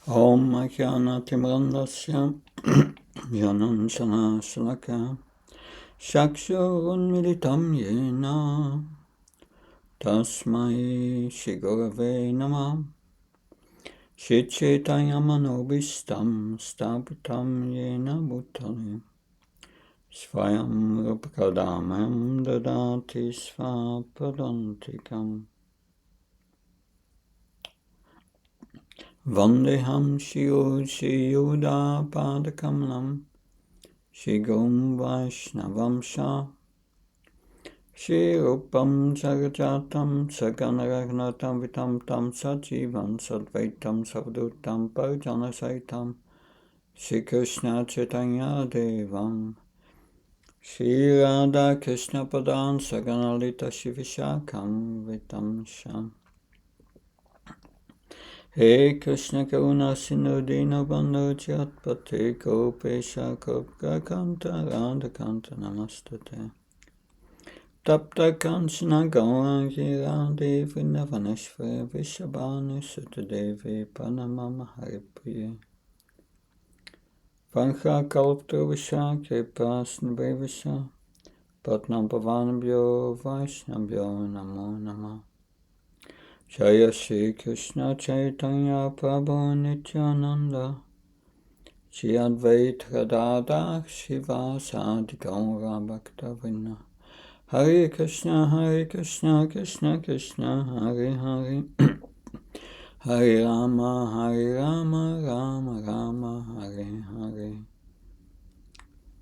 Om Ajnanatimrandasya Jananshana Shalaka Chakshurunmilitam Yena Tasmai Shigurave Namah Shichetayamanovistam Stapitam Yena Bhutale Svayam Rupakadamam Dadati Svapadantikam Vandeham Shiyuda Padakamalam Shigum Vaishnavamsha Shri Rupam Sagajatam Saganaragnatam Vitam Tam Sajivan Sadvaitam Savdutam Parjana Saitam Shri Krishna Chaitanya Devam Shri Radha Krishna Padan Saganalita Shivishakam Vitam Sham He Krishna Karuna Sindhu Dinabandhu Jatpate Gopesha Gopkakanta Radhakanta Namastate Tapta Kanchana Gaurangi Radhe Vrindavaneshwari Vishabhanu Sutadevi Pranamama Haripriye Vancha Kalptravasha Kripasnabhavasha Patnam Pavanabhyo Vaishnabhyo Namo Namah Jaya Shri Krishna Chaitanya Prabhu Nityananda Shri Advaita Gadadhar Shivasadi Gaura Bhaktavrinda Hare Krishna Krishna Krishna Hare Hare Hare Rama, Rama Rama, Hare Hare.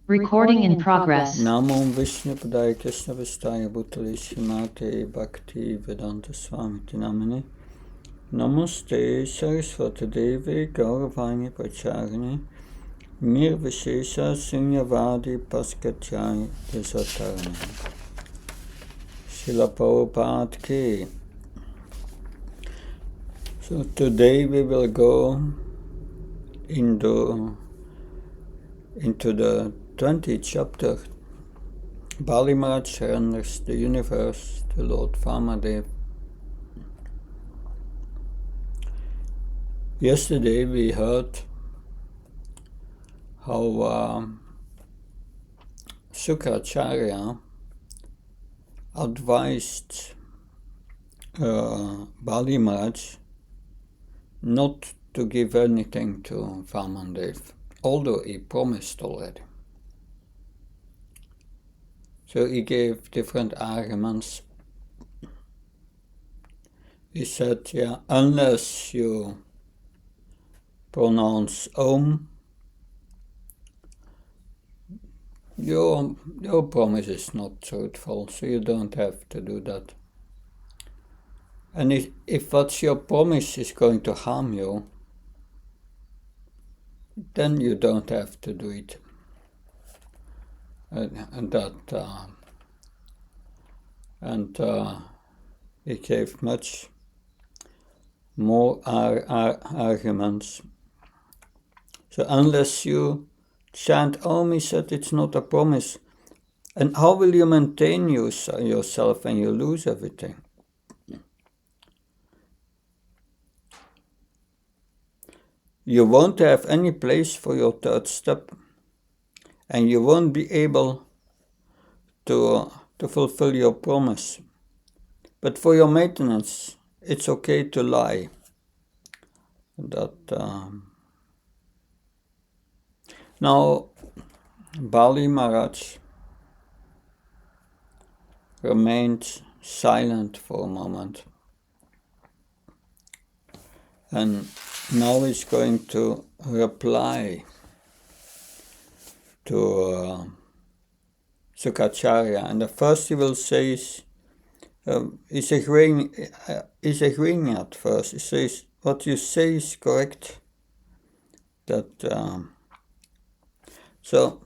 Recording in progress. Namo Vishnu Padaya Krishna Vistaya Bhutale Srimate Bhaktivedanta Swami Namane Namaste Saraswati Devi Gauravani Pracharini Nirvishesha Sunyavadi Paskachai Desatarani Srila Prabhupada Ki. So today we will go into the 20th chapter. Bali Maharaj surrenders the universe to Lord Vamadev. Yesterday we heard how Shukracharya advised Bali Maharaj not to give anything to Vamadev, although he promised already. So he gave different arguments. He said, unless you pronounce Om, your promise is not truthful, so you don't have to do that. And if what your promise is going to harm you, then you don't have to do it. He gave much more arguments. So unless you chant Om, he said, it's not a promise. And how will you maintain yourself when you lose everything? You won't have any place for your third step, and you won't be able to fulfill your promise. But for your maintenance, it's okay to lie. Now, Bali Maharaj remained silent for a moment. And now he's going to reply to Shukracharya. And the first he will say is, he's agreeing at first. He says, what you say is correct. So,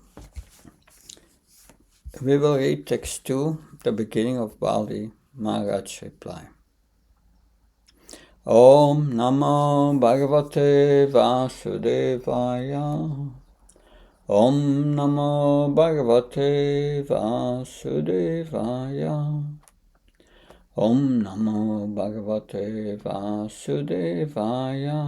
we will read text 2, the beginning of Bali Maharaj's reply. Om Namo Bhagavate Vasudevaya. Om Namo Bhagavate Vasudevaya. Om Namo Bhagavate Vasudevaya.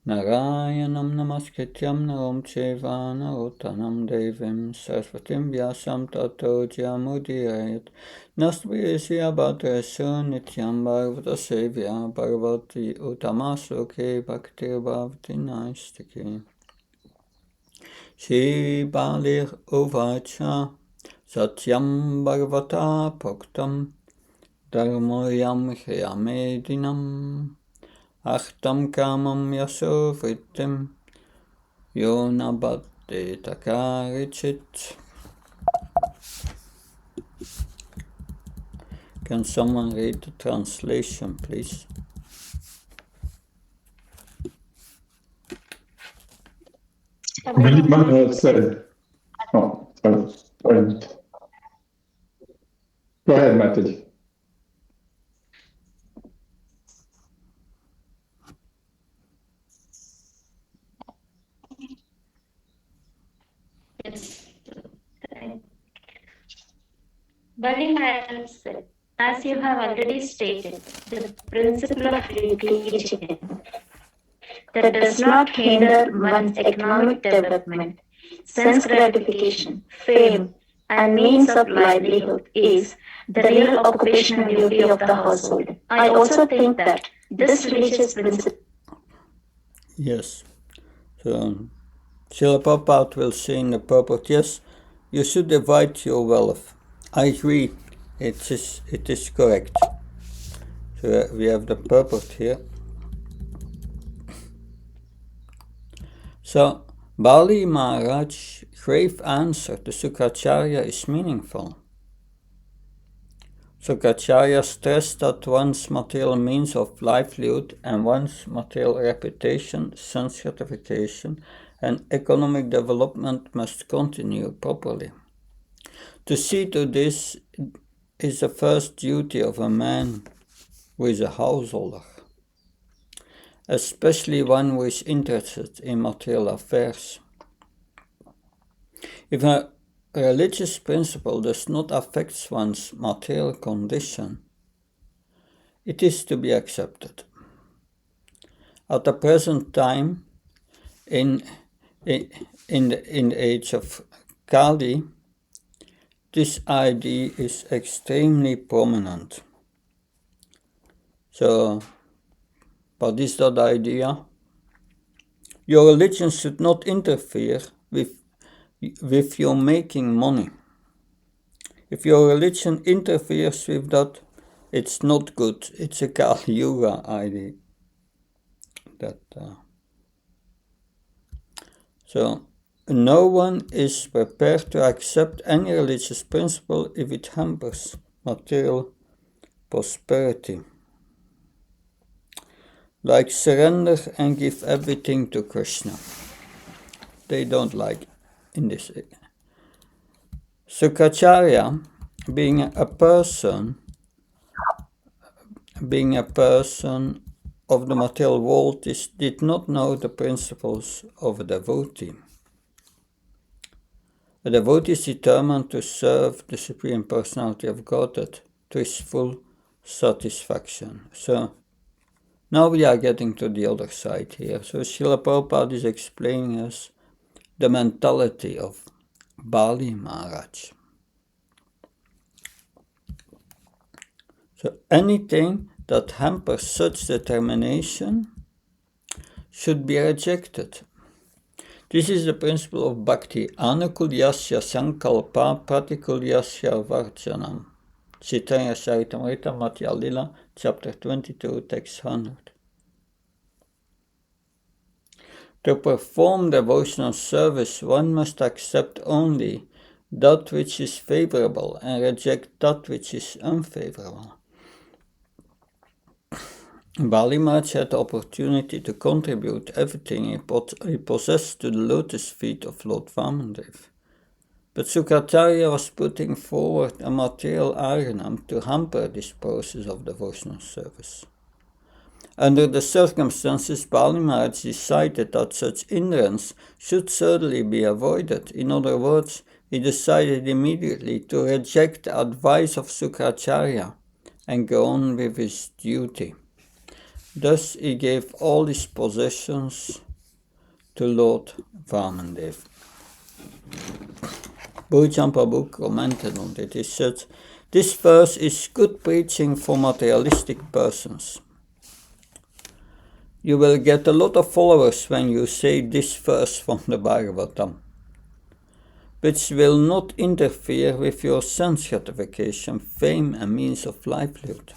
Narayanam namaskrityam narom cheva narottanam devim saraswatim vyasam tato jamudirayat nastvirishya bhadrasya nityam bharvata sevya bharvati uttamasoke bhaktir bhavati naistike. Shri Balir Uvacha Satyam Bhagavata Proktam Dharmoyam Hyamedinam Achtam Kamam Yaso Vrittim Yonabhadde Takarichit. Can someone read the translation, please? Sorry. Oh, sorry. Go ahead, Mataji. Yes. Bali Maharaj said, as you have already stated, the principle of religion that does not hinder one's economic development, sense gratification, fame, and means of livelihood is the real occupational duty of the household. I also think that this religious principle. Yes. So, Srila Prabhupada will say in the purport, yes, you should divide your wealth. I agree, it is correct. So we have the purport here. So, Bali Maharaj's grave answer to Sukracharya is meaningful. Sukracharya stressed that one's material means of livelihood and one's material reputation, sense gratification, and economic development must continue properly. To see to this is the first duty of a man who is a householder, especially one who is interested in material affairs. If a religious principle does not affect one's material condition, it is to be accepted. At the present time, in the age of Kali, this idea is extremely prominent. So, what is that idea? Your religion should not interfere with your making money. If your religion interferes with that, it's not good. It's a Kali Yuga idea. So, no one is prepared to accept any religious principle if it hampers material prosperity. Like surrender and give everything to Krishna. They don't like in this. Sukracharya, being a person of the material world, did not know the principles of a devotee. A devotee is determined to serve the Supreme Personality of Godhead to his full satisfaction. So, now we are getting to the other side here. So, Srila Prabhupada is explaining us the mentality of Bali Maharaj. So, anything that hampers such determination should be rejected. This is the principle of bhakti, anukulyasya sankalpa pratikulyasya varjanam. Chaitanya Charitamrita Madhya Lila, chapter 22, text 100. To perform devotional service, one must accept only that which is favorable and reject that which is unfavorable. Bali Maharaj had the opportunity to contribute everything he possessed to the lotus feet of Lord Vamandev. But Sukracharya was putting forward a material argument to hamper this process of devotional service. Under the circumstances, Bali Maharaj decided that such hindrance should certainly be avoided. In other words, he decided immediately to reject the advice of Sukracharya and go on with his duty. Thus he gave all his possessions to Lord Vamandev. Bhujam Prabhu commented on it. He said, this verse is good preaching for materialistic persons. You will get a lot of followers when you say this verse from the Bhagavatam, which will not interfere with your sense gratification, fame and means of livelihood.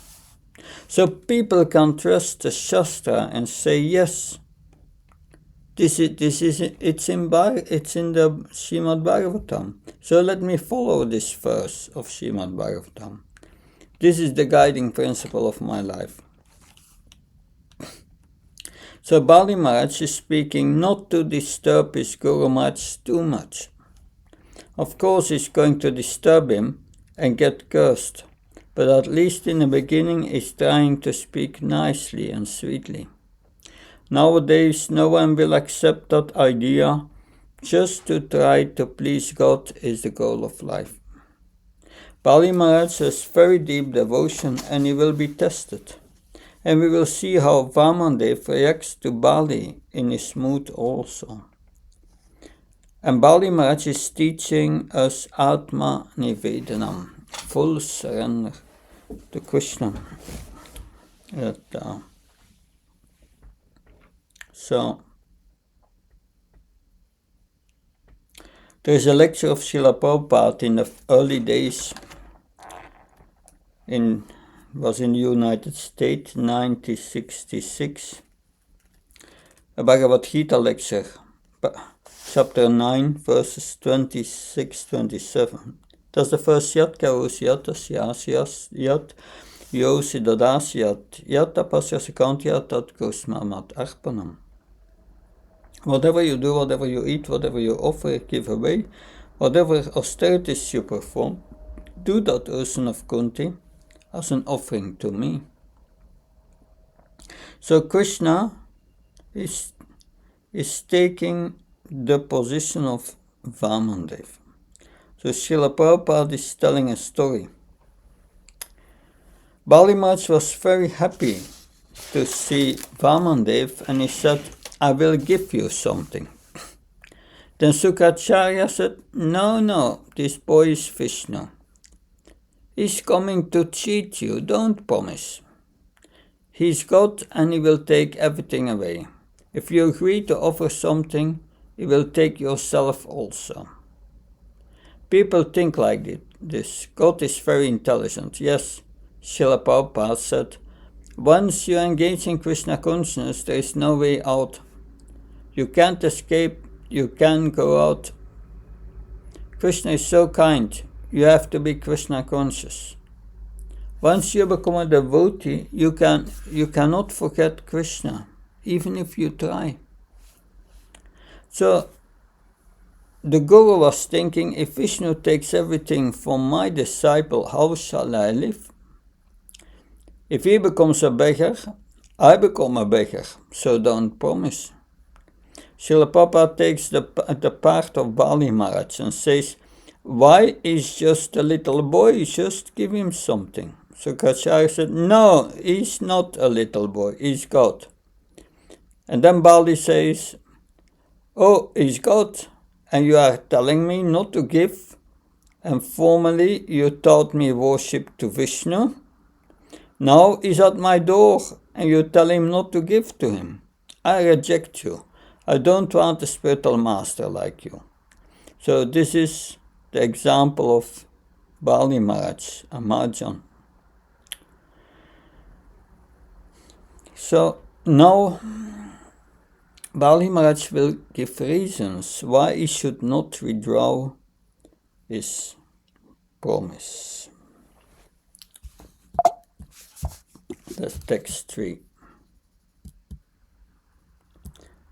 So people can trust the Shastra and say, yes, it's in the Srimad Bhagavatam. So let me follow this verse of Srimad Bhagavatam. This is the guiding principle of my life. So Bali Maharaj is speaking not to disturb his Guru Maharaj too much. Of course he's going to disturb him and get cursed, but at least in the beginning he's trying to speak nicely and sweetly. Nowadays no one will accept that idea. Just to try to please God is the goal of life. Bali Maharaj has very deep devotion and he will be tested. And we will see how Vamandev reacts to Bali in his mood also. And Bali Maharaj is teaching us Atma Nivedanam, full surrender to Krishna. So, there is a lecture of Srila Prabhupada in the early days was in the United States, 1966. A Bhagavad Gita lecture, chapter 9, verses 26-27. Dat is de first yat karusiatas yat yosi dadasyat yat tapasyasikantya tat kusmamat arpanam. Whatever you do, whatever you eat, whatever you offer, give away, whatever austerities you perform, do that, O son of Kunti, as an offering to me. So Krishna is taking the position of Vamandev. So Srila Prabhupada is telling a story. Bali Maharaj was very happy to see Vamandev and he said, I will give you something. Then Sukracharya said, no, this boy is Vishnu. He's coming to cheat you, don't promise. He's God and he will take everything away. If you agree to offer something, he will take yourself also. People think like this. God is very intelligent. Yes, Srila Prabhupada said, once you engage in Krishna consciousness, there is no way out. You can't escape, you can go out. Krishna is so kind, you have to be Krishna conscious. Once you become a devotee, you cannot forget Krishna, even if you try. So, the Guru was thinking, if Vishnu takes everything from my disciple, how shall I live? If he becomes a beggar, I become a beggar, so don't promise. Srila Prabhupada takes the part of Bali Maharaj and says, why is just a little boy? Just give him something. So Kacharya said, no, he's not a little boy, he's God. And then Bali says, oh, he's God, and you are telling me not to give, and formerly you taught me worship to Vishnu. Now he's at my door, and you tell him not to give to him. I reject you. I don't want a spiritual master like you. So this is the example of Bali Maharaj and Marjan. So now Bali Maharaj will give reasons why he should not withdraw his promise. That's text 3.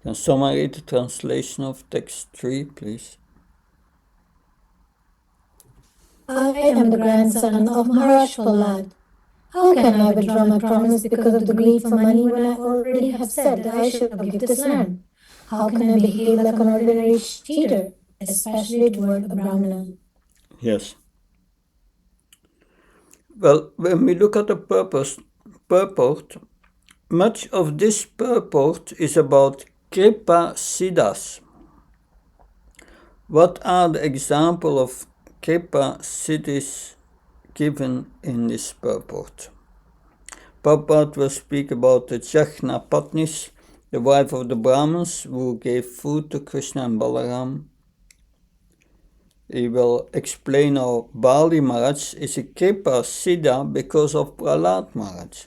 Can someone read the translation of text 3, please? I am the grandson of Maharaj Prahlad. How can I withdraw my promise because of the greed for money when I already have said that I shall give this land? How can I behave like an ordinary cheater, especially toward a Brahmana? Yes. Well, when we look at the purport, much of this purport is about Kripa Siddhas. What are the examples of Kripa Siddhis given in this purport? Prabhupada will speak about the Jajna Patnis, the wife of the Brahmins who gave food to Krishna and Balaram. He will explain how Bali Maharaj is a Kripa Siddha because of Prahlad Maharaj.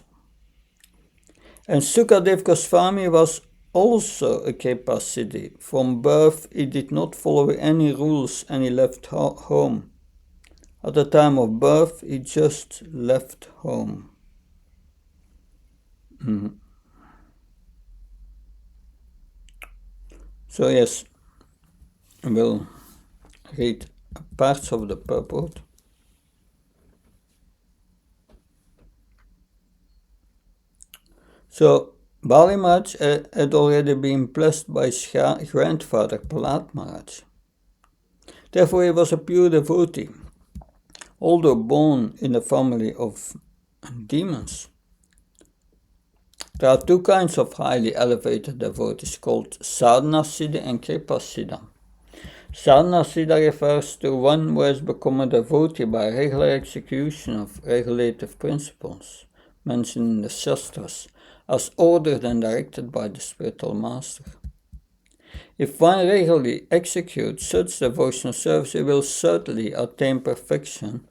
And Sukadev Goswami was also a Kripa Siddhi. From birth he did not follow any rules and he left home. At the time of birth he just left home. So yes, we'll read parts of the purport. So Bali Maharaj had already been blessed by his grandfather Prahlad Maharaj. Therefore he was a pure devotee, although born in a family of demons. There are two kinds of highly elevated devotees called Sadhana Siddha and Kripa Siddha. Sadhana Siddha refers to one who has become a devotee by regular execution of regulative principles mentioned in the Shastras, as ordered and directed by the spiritual master. If one regularly executes such devotional service, he will certainly attain perfection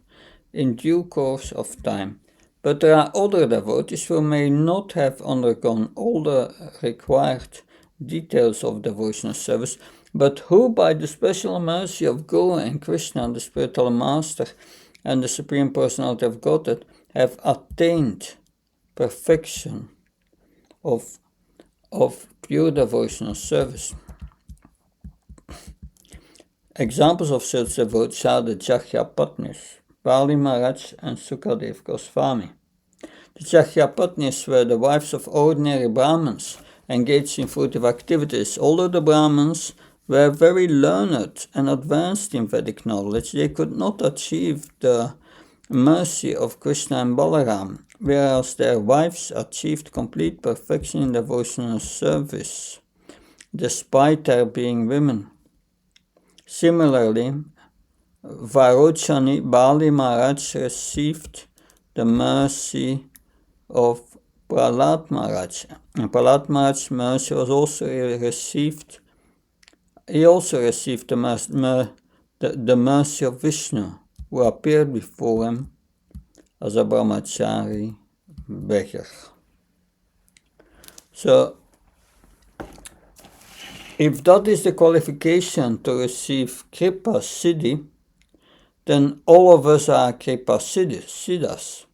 in due course of time. But there are other devotees who may not have undergone all the required details of devotional service, but who, by the special mercy of Guru and Krishna, the spiritual master, and the Supreme Personality of Godhead, have attained perfection of pure devotional service. Examples of such devotees are the Jajapatnis, Bali Maharaj and Sukadev Goswami. The Jajapatnis were the wives of ordinary Brahmins engaged in fruitive activities. Although the Brahmins were very learned and advanced in Vedic knowledge, they could not achieve the mercy of Krishna and Balaram, whereas their wives achieved complete perfection in devotional service, despite their being women. Similarly, Varochani Bali Maharaj received the mercy of Prahlad Maharaj. And Prahlad Maharaj's mercy was also received. He also received the mercy of Vishnu, who appeared before him as a brahmachari beggar. So, if that is the qualification to receive Kripa Siddhi, then all of us are Kripa Siddhas.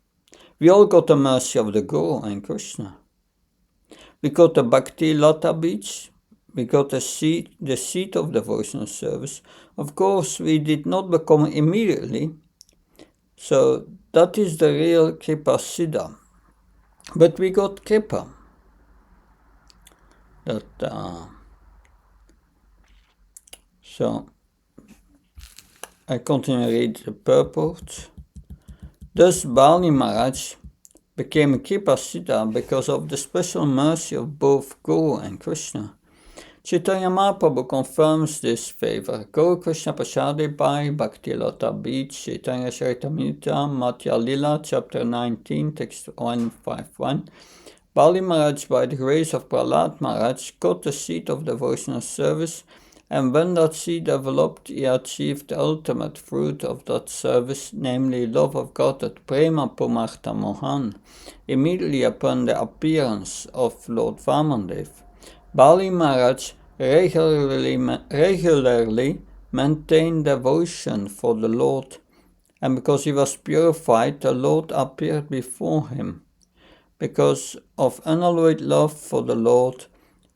We all got the mercy of the Guru and Krishna. We got the Bhakti Lata beach. We got the seat of devotional service. Of course, we did not become immediately. So that is the real Kripa Siddha. But we got Kripa. So I continue to read the purport. Thus Bali Maharaj became a Kripa Siddha because of the special mercy of both Guru and Krishna. Chaitanya Mahaprabhu confirms this favor. Guru Krishna Prasade by Bhakti Lata Beach, Chaitanya Charitamrita, Madhya Lila, chapter 19, text 151. Bali Maharaj, by the grace of Prahlad Maharaj, got the seat of devotional service, and when that seed developed, he achieved the ultimate fruit of that service, namely love of God at Prema Pumartha Mohan, immediately upon the appearance of Lord Vamandev. Bali Maharaj regularly maintained devotion for the Lord, and because he was purified, the Lord appeared before him. Because of unalloyed love for the Lord,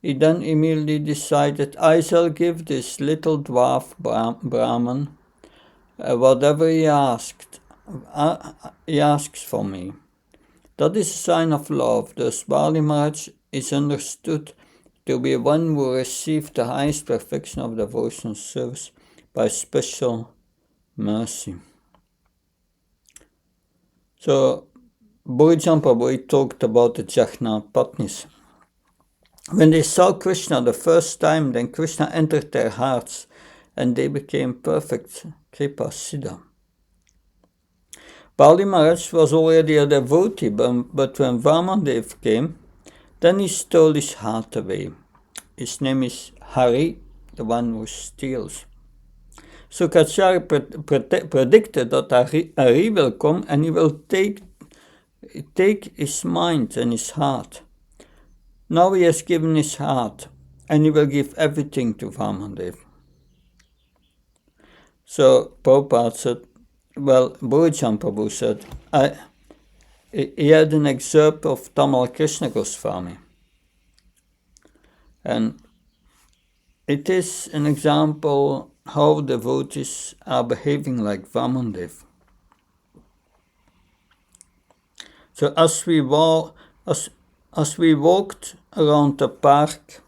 he then immediately decided, I shall give this little dwarf Brahman whatever he asks for me. That is a sign of love. Thus Bali Maharaj is understood to be one who received the highest perfection of devotional service by special mercy. So Bhurijan Prabhu talked about the Jaghnath Patnis. When they saw Krishna the first time, then Krishna entered their hearts and they became perfect Kripa Siddha. Bali Maharaj was already a devotee, but when Vamandev came, then he stole his heart away. His name is Hari, the one who steals. Sukacharya predicted that Hari will come and he will take his mind and his heart. Now he has given his heart and he will give everything to Vamandev. So Prabhupada said, Bhurijan Prabhu said, he had an excerpt of Tamal Krishna Goswami. And it is an example how devotees are behaving like Vamandev. So as we walked around the park,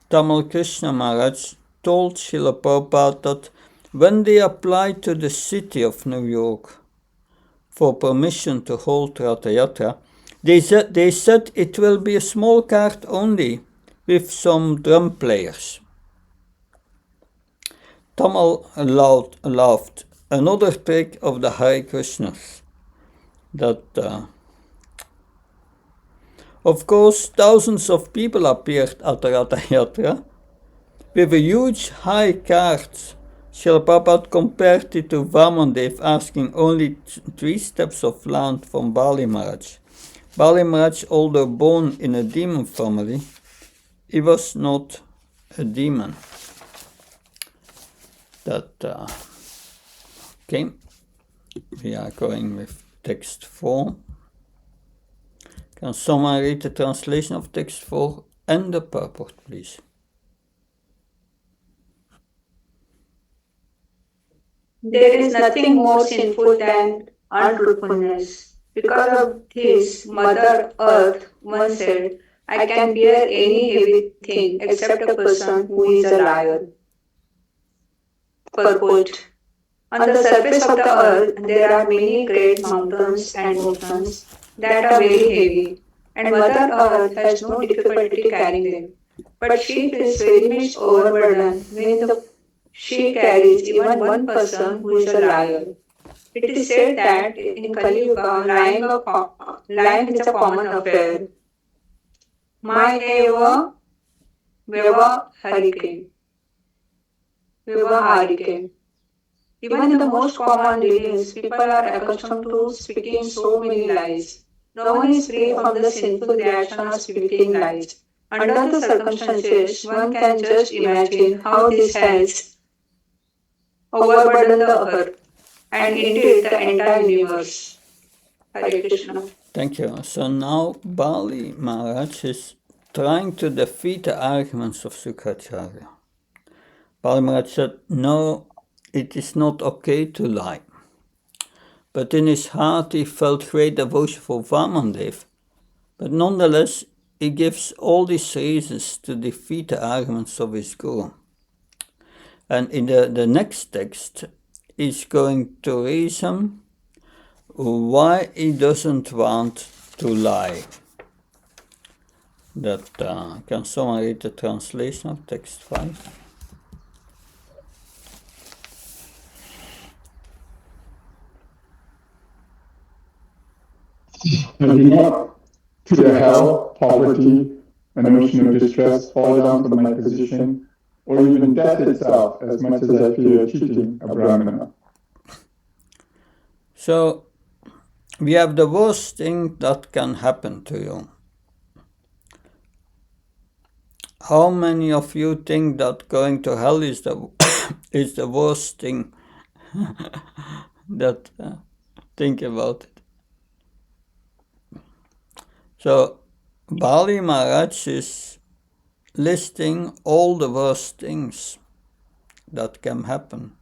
Tamal Krishna Maharaj told Srila Prabhupada that when they applied to the city of New York for permission to hold Ratha Yatra, they said it will be a small cart only with some drum players. Tamal laughed, another trick of the Hare Krishnas, that of course thousands of people appeared at the Ratha Yatra with a huge high cart. Srila Prabhupada compared it to Vamandev asking only 3 steps of land from Bali Maharaj. Bali Maharaj, although born in a demon family, he was not a demon. Okay, we are going with text 4. Can someone read the translation of text 4 and the purport, please? There is nothing more sinful than untruthfulness. Because of this, Mother Earth once said, I can bear any heavy thing except a person who is a liar. Purport. On the surface of the earth, there are many great mountains and oceans that are very heavy, and Mother Earth has no difficulty carrying them. But she feels very much overburdened when she carries even one person who is a liar. It is said that in Kali Yuga, lying is a common affair. Eva Vyavaharike. Even in the most common religions, people are accustomed to speaking so many lies. No one is free from the sinful reaction of speaking lies. Under the circumstances, one can just imagine how this has overburdened the earth and indeed the entire universe. Hare Krishna. Thank you. So now Bali Maharaj is trying to defeat the arguments of Sukacharya. Bali Maharaj said, no, it is not okay to lie. But in his heart he felt great devotion for Vamandev. But nonetheless, he gives all these reasons to defeat the arguments of his guru. And in the next text, he's going to reason why he doesn't want to lie. Can someone read the translation of text 5? Have you not fear hell, poverty, an ocean of distress, fall down from my position, or even death itself, as much as I fear cheating a Brahmana? So, we have the worst thing that can happen to you. How many of you think that going to hell is the worst thing? Think about it. So, Bali Maharaj is listing all the worst things that can happen.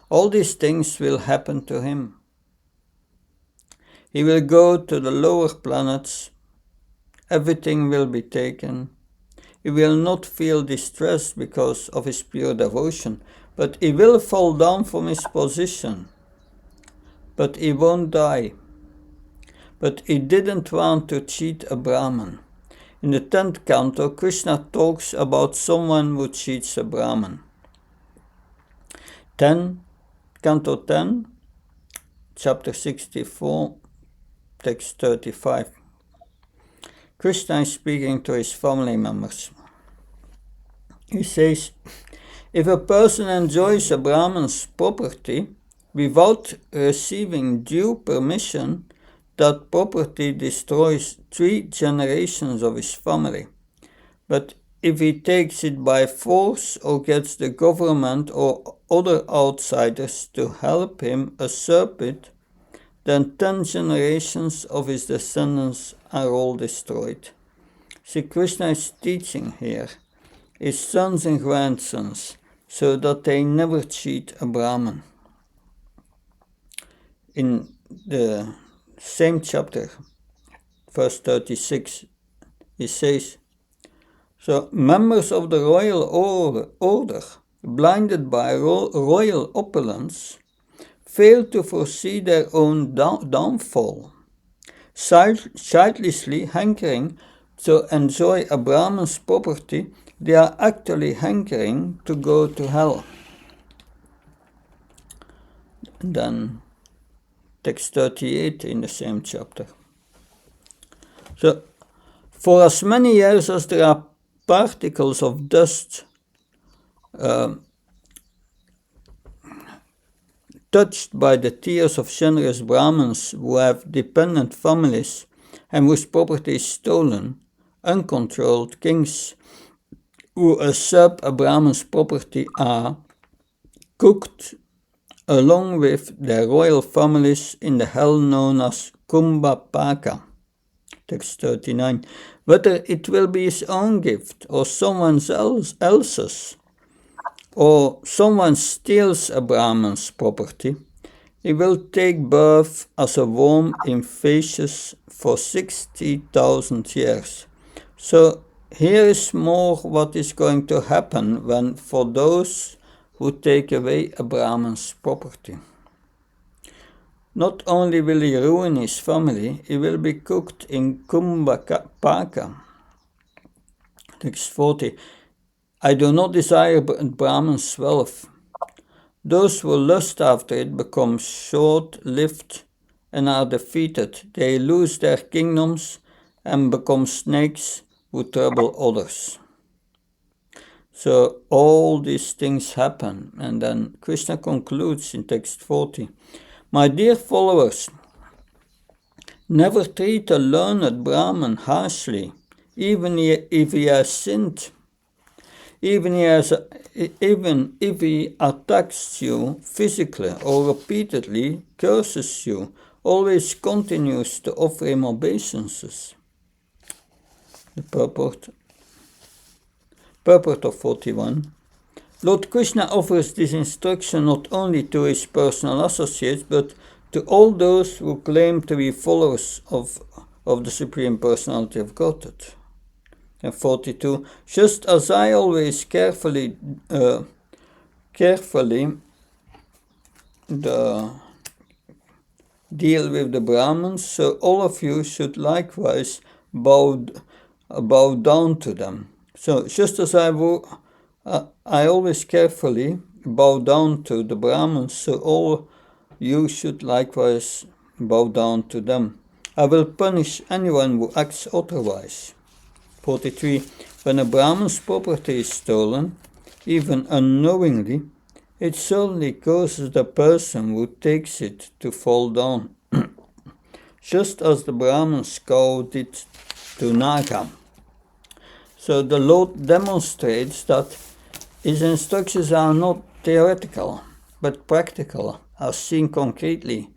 All these things will happen to him. He will go to the lower planets. Everything will be taken. He will not feel distress because of his pure devotion, but he will fall down from his position. But he won't die. but he didn't want to cheat a Brahmin. In the 10th canto, Krishna talks about someone who cheats a Brahmin. Canto 10, chapter 64, text 35. Krishna is speaking to his family members. He says, if a person enjoys a Brahman's property without receiving due permission, that property destroys 3 generations of his family. But if he takes it by force or gets the government or other outsiders to help him usurp it, then 10 generations of his descendants are all destroyed. See, Krishna is teaching here his sons and grandsons so that they never cheat a Brahmin. In the same chapter, verse 36, he says, so members of the royal order, blinded by royal opulence, fail to foresee their own downfall. Childishly hankering to enjoy a Brahman's property, they are actually hankering to go to hell. And then text 38 in the same chapter. So, for as many years as there are particles of dust touched by the tears of generous Brahmins who have dependent families and whose property is stolen, uncontrolled kings who usurp a Brahman's property are cooked along with their royal families in the hell known as Kumbhapaka. Text 39. Whether it will be his own gift or someone else's, or someone steals a Brahman's property, he will take birth as a worm in fasces for 60,000 years. So here is more what is going to happen when for those who take away a Brahman's property. Not only will he ruin his family, he will be cooked in Kumbhapaka. Text 40. I do not desire Brahman's wealth. Those who lust after it become short-lived and are defeated. They lose their kingdoms and become snakes who trouble others. So all these things happen, and then Krishna concludes in text 40. My dear followers, never treat a learned Brahman harshly, even if he has sinned. Even if he attacks you physically or repeatedly curses you, always continues to offer him obeisances. The purport of 41. Lord Krishna offers this instruction not only to his personal associates, but to all those who claim to be followers of the Supreme Personality of Godhead. And 42. Just as I always carefully deal with the Brahmins, so all of you should likewise bow down to them. So just as I always carefully bow down to the Brahmins, so all you should likewise bow down to them. I will punish anyone who acts otherwise. 43. When a Brahman's property is stolen, even unknowingly, it certainly causes the person who takes it to fall down, just as the Brahman's cow did to Naga. So the Lord demonstrates that his instructions are not theoretical, but practical, as seen concretely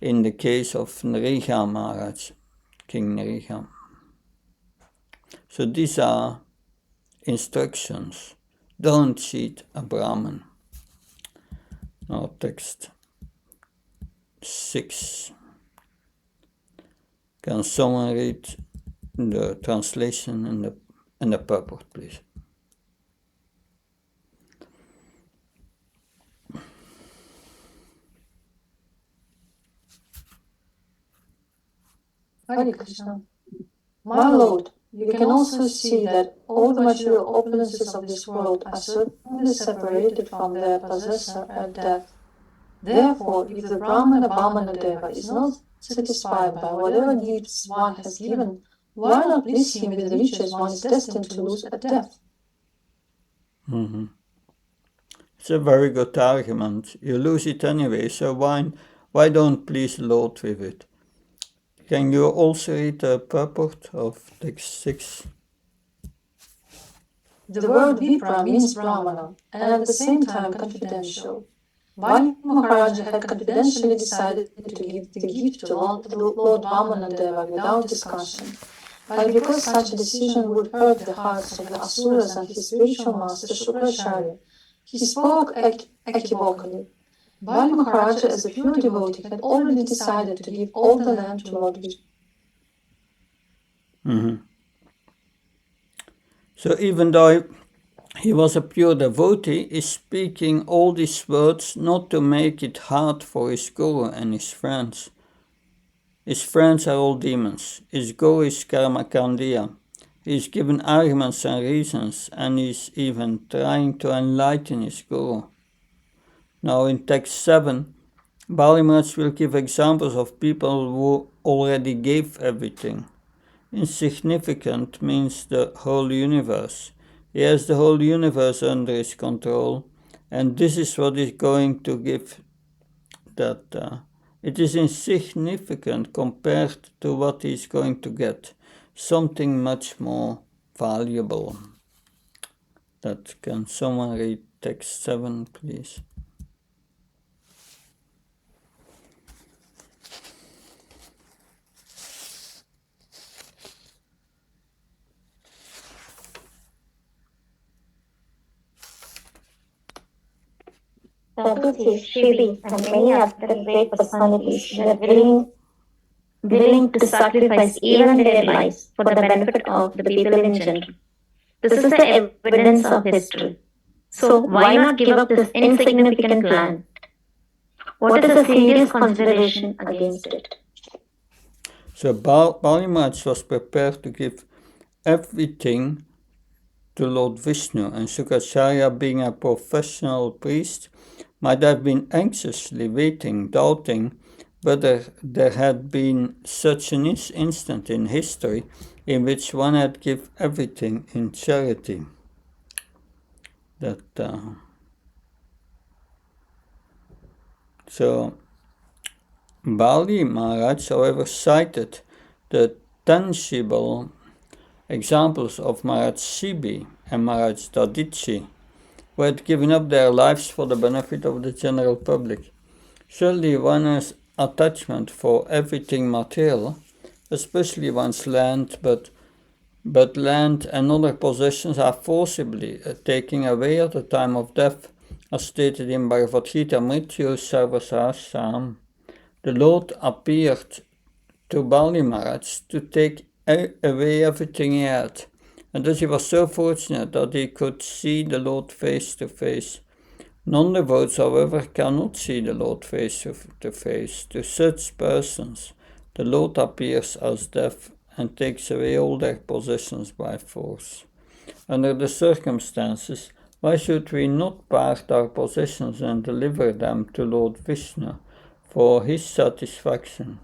in the case of Nriga Maharaj, King Nriga. So these are instructions. Don't cheat a Brahman. Now text 6. Can someone read the translation and the purport, please? Hare Krishna. My Lord, you can also see that all the material opulences of this world are certainly separated from their possessor at death. Therefore, if the Brahmana Deva is not satisfied by whatever gifts one has given, why not please him with the riches one is destined to lose at death? Mm-hmm. It's a very good argument. You lose it anyway, so why don't please the Lord with it? Can you also read the purport of text 6? The word Vipra means Brahmana, and at the same time confidential. Bali Maharaja had confidentially decided to give the gift to Lord Vamanadeva without discussion. But because such a decision would hurt the hearts of the Asuras and his spiritual master Shukracharya, he spoke equivocally. Bali Maharaja, as a pure devotee, had already decided to give all the land to Lord Vishnu. Mm-hmm. So even though he was a pure devotee, he's speaking all these words not to make it hard for his guru and his friends. His friends are all demons. His guru is Karmakandiya. He's given arguments and reasons, and he's even trying to enlighten his guru. Now in text 7, Bali Maharaj will give examples of people who already gave everything. Insignificant means the whole universe. He has the whole universe under his control, and this is what he's going to give. That it is insignificant compared to what he's going to get. Something much more valuable. That can someone read text 7, please? Prabhuji, Shivi, and many other great personalities were willing to sacrifice even their lives for the benefit of the people in general. This is the evidence of history. So why not give up this insignificant land? What is a serious consideration against it? So Bali Maharaj was prepared to give everything to Lord Vishnu, and Shukracharya, being a professional priest, might have been anxiously waiting, doubting whether there had been such an instant in history in which one had given everything in charity. So Bali Maharaj, however, cited the tangible examples of Maharaj Shibi and Maharaj Dadichi, who had given up their lives for the benefit of the general public. Surely one's attachment for everything material, especially one's land, but land and other possessions are forcibly taken away at the time of death, as stated in Bhagavad Gita, Mrityu Sarvasasam. The Lord appeared to Bali Maharaj to take away everything he had, and thus he was so fortunate that he could see the Lord face to face. Non-devotees, however, cannot see the Lord face to face. To such persons, the Lord appears as death and takes away all their possessions by force. Under the circumstances, why should we not part our possessions and deliver them to Lord Vishnu for his satisfaction?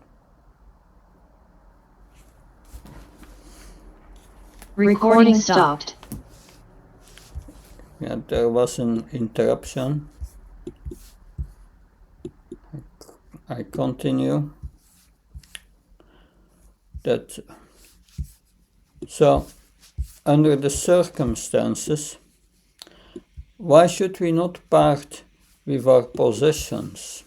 Recording stopped. Yeah, there was an interruption. I continue. So, under the circumstances, why should we not part with our possessions?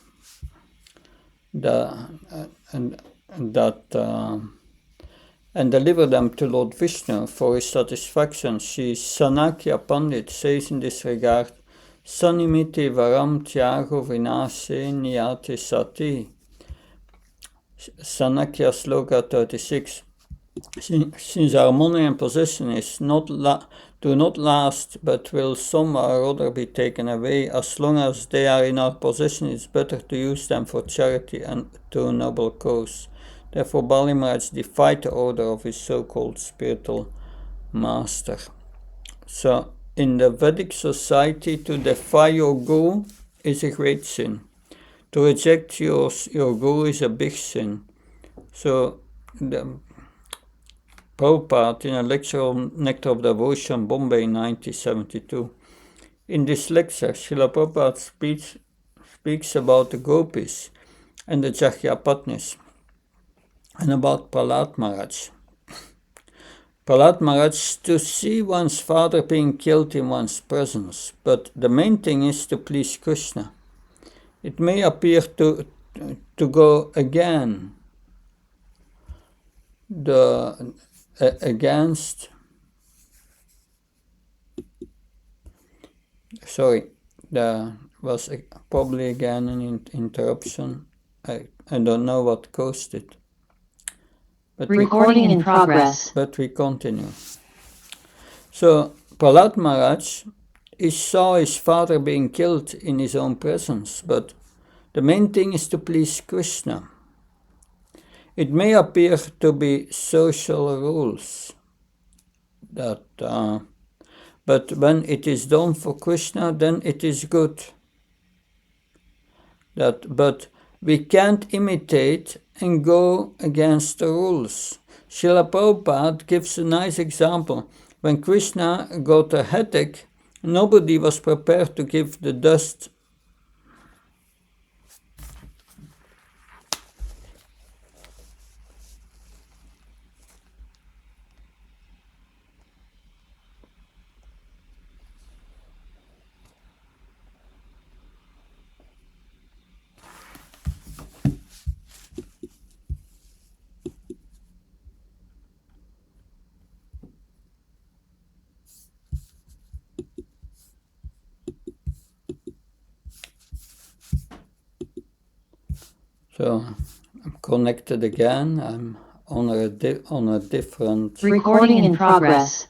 And deliver them to Lord Vishnu for his satisfaction. Sri Sanakya Pandit says in this regard, Sanimiti varam tyago vinase niyati sati. Sanakya Sloka 36. Since our money and possession do not last, but will somewhere or other be taken away, as long as they are in our possession, it's better to use them for charity and to a noble cause. Therefore, Bali Maharaj defied the order of his so-called spiritual master. So, in the Vedic society, to defy your guru is a great sin. To reject your guru is a big sin. So, the Prabhupada, in a lecture on Nectar of Devotion, Bombay, 1972, in this lecture, Srila Prabhupada speaks about the gopis and the Jagyapatnis and about Prahlad Maharaj. Prahlad Maharaj, to see one's father being killed in one's presence, but the main thing is to please Krishna. It may appear to go against sorry, there was probably again an interruption. I don't know what caused it. But Recording in progress. But we continue. So, Prahlad Maharaj, he saw his father being killed in his own presence, but the main thing is to please Krishna. It may appear to be social rules that, but when it is done for Krishna, then it is good. But we can't imitate and go against the rules. Srila Prabhupada gives a nice example. When Krishna got a headache, nobody was prepared to give the dust. So I'm connected again. I'm on a different. Recording in progress.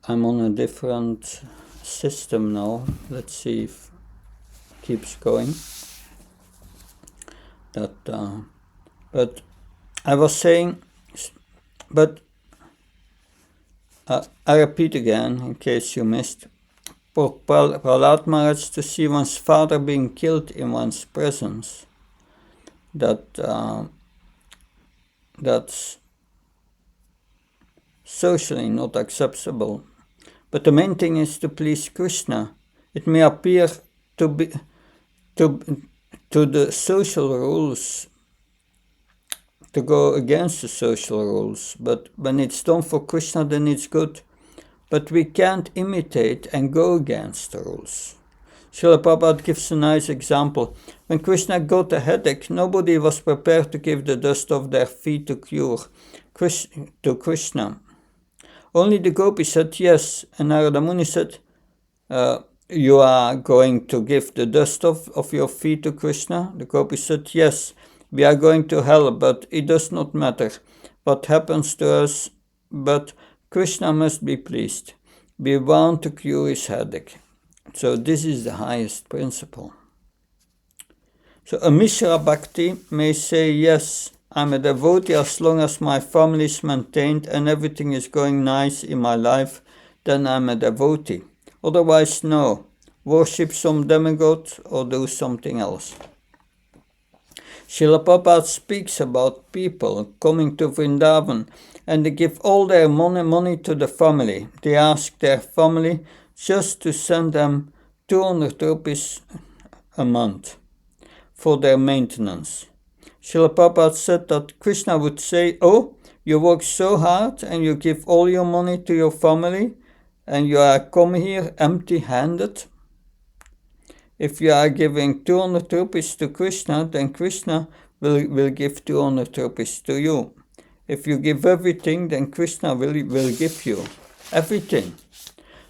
I'm on a different system now. Let's see if it keeps going. But I was saying, but I repeat again in case you missed. For Prahlad Maharaj to see one's father being killed in one's presence, that's socially not acceptable. But the main thing is to please Krishna. It may appear to be to the social rules, to go against the social rules, but when it's done for Krishna, then it's good. But we can't imitate and go against the rules. Srila Prabhupada gives a nice example. When Krishna got a headache, nobody was prepared to give the dust of their feet to Krishna. Only the gopis said yes, and Narada Muni said, you are going to give the dust of your feet to Krishna? The gopis said, yes, we are going to hell, but it does not matter what happens to us, but Krishna must be pleased. We want to cure his headache. So this is the highest principle. So a Mishra Bhakti may say, yes, I'm a devotee as long as my family is maintained and everything is going nice in my life, then I'm a devotee. Otherwise, no. Worship some demigod or do something else. Srila Prabhupada speaks about people coming to Vrindavan and they give all their money to the family. They ask their family just to send them 200 rupees a month for their maintenance. Srila Prabhupada said that Krishna would say, oh, you work so hard and you give all your money to your family and you are come here empty-handed. If you are giving 200 rupees to Krishna, then Krishna will give 200 rupees to you. If you give everything, then Krishna will give you everything.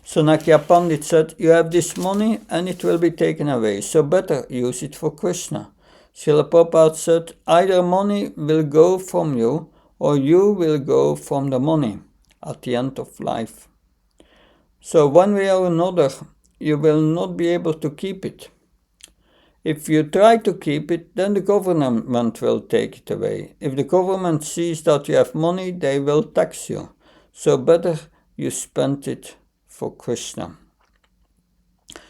So Nakya Pandit said, you have this money and it will be taken away, so better use it for Krishna. Srila Prabhupada said, either money will go from you or you will go from the money at the end of life. So one way or another, you will not be able to keep it. If you try to keep it, then the government will take it away. If the government sees that you have money, they will tax you. So better you spend it for Krishna.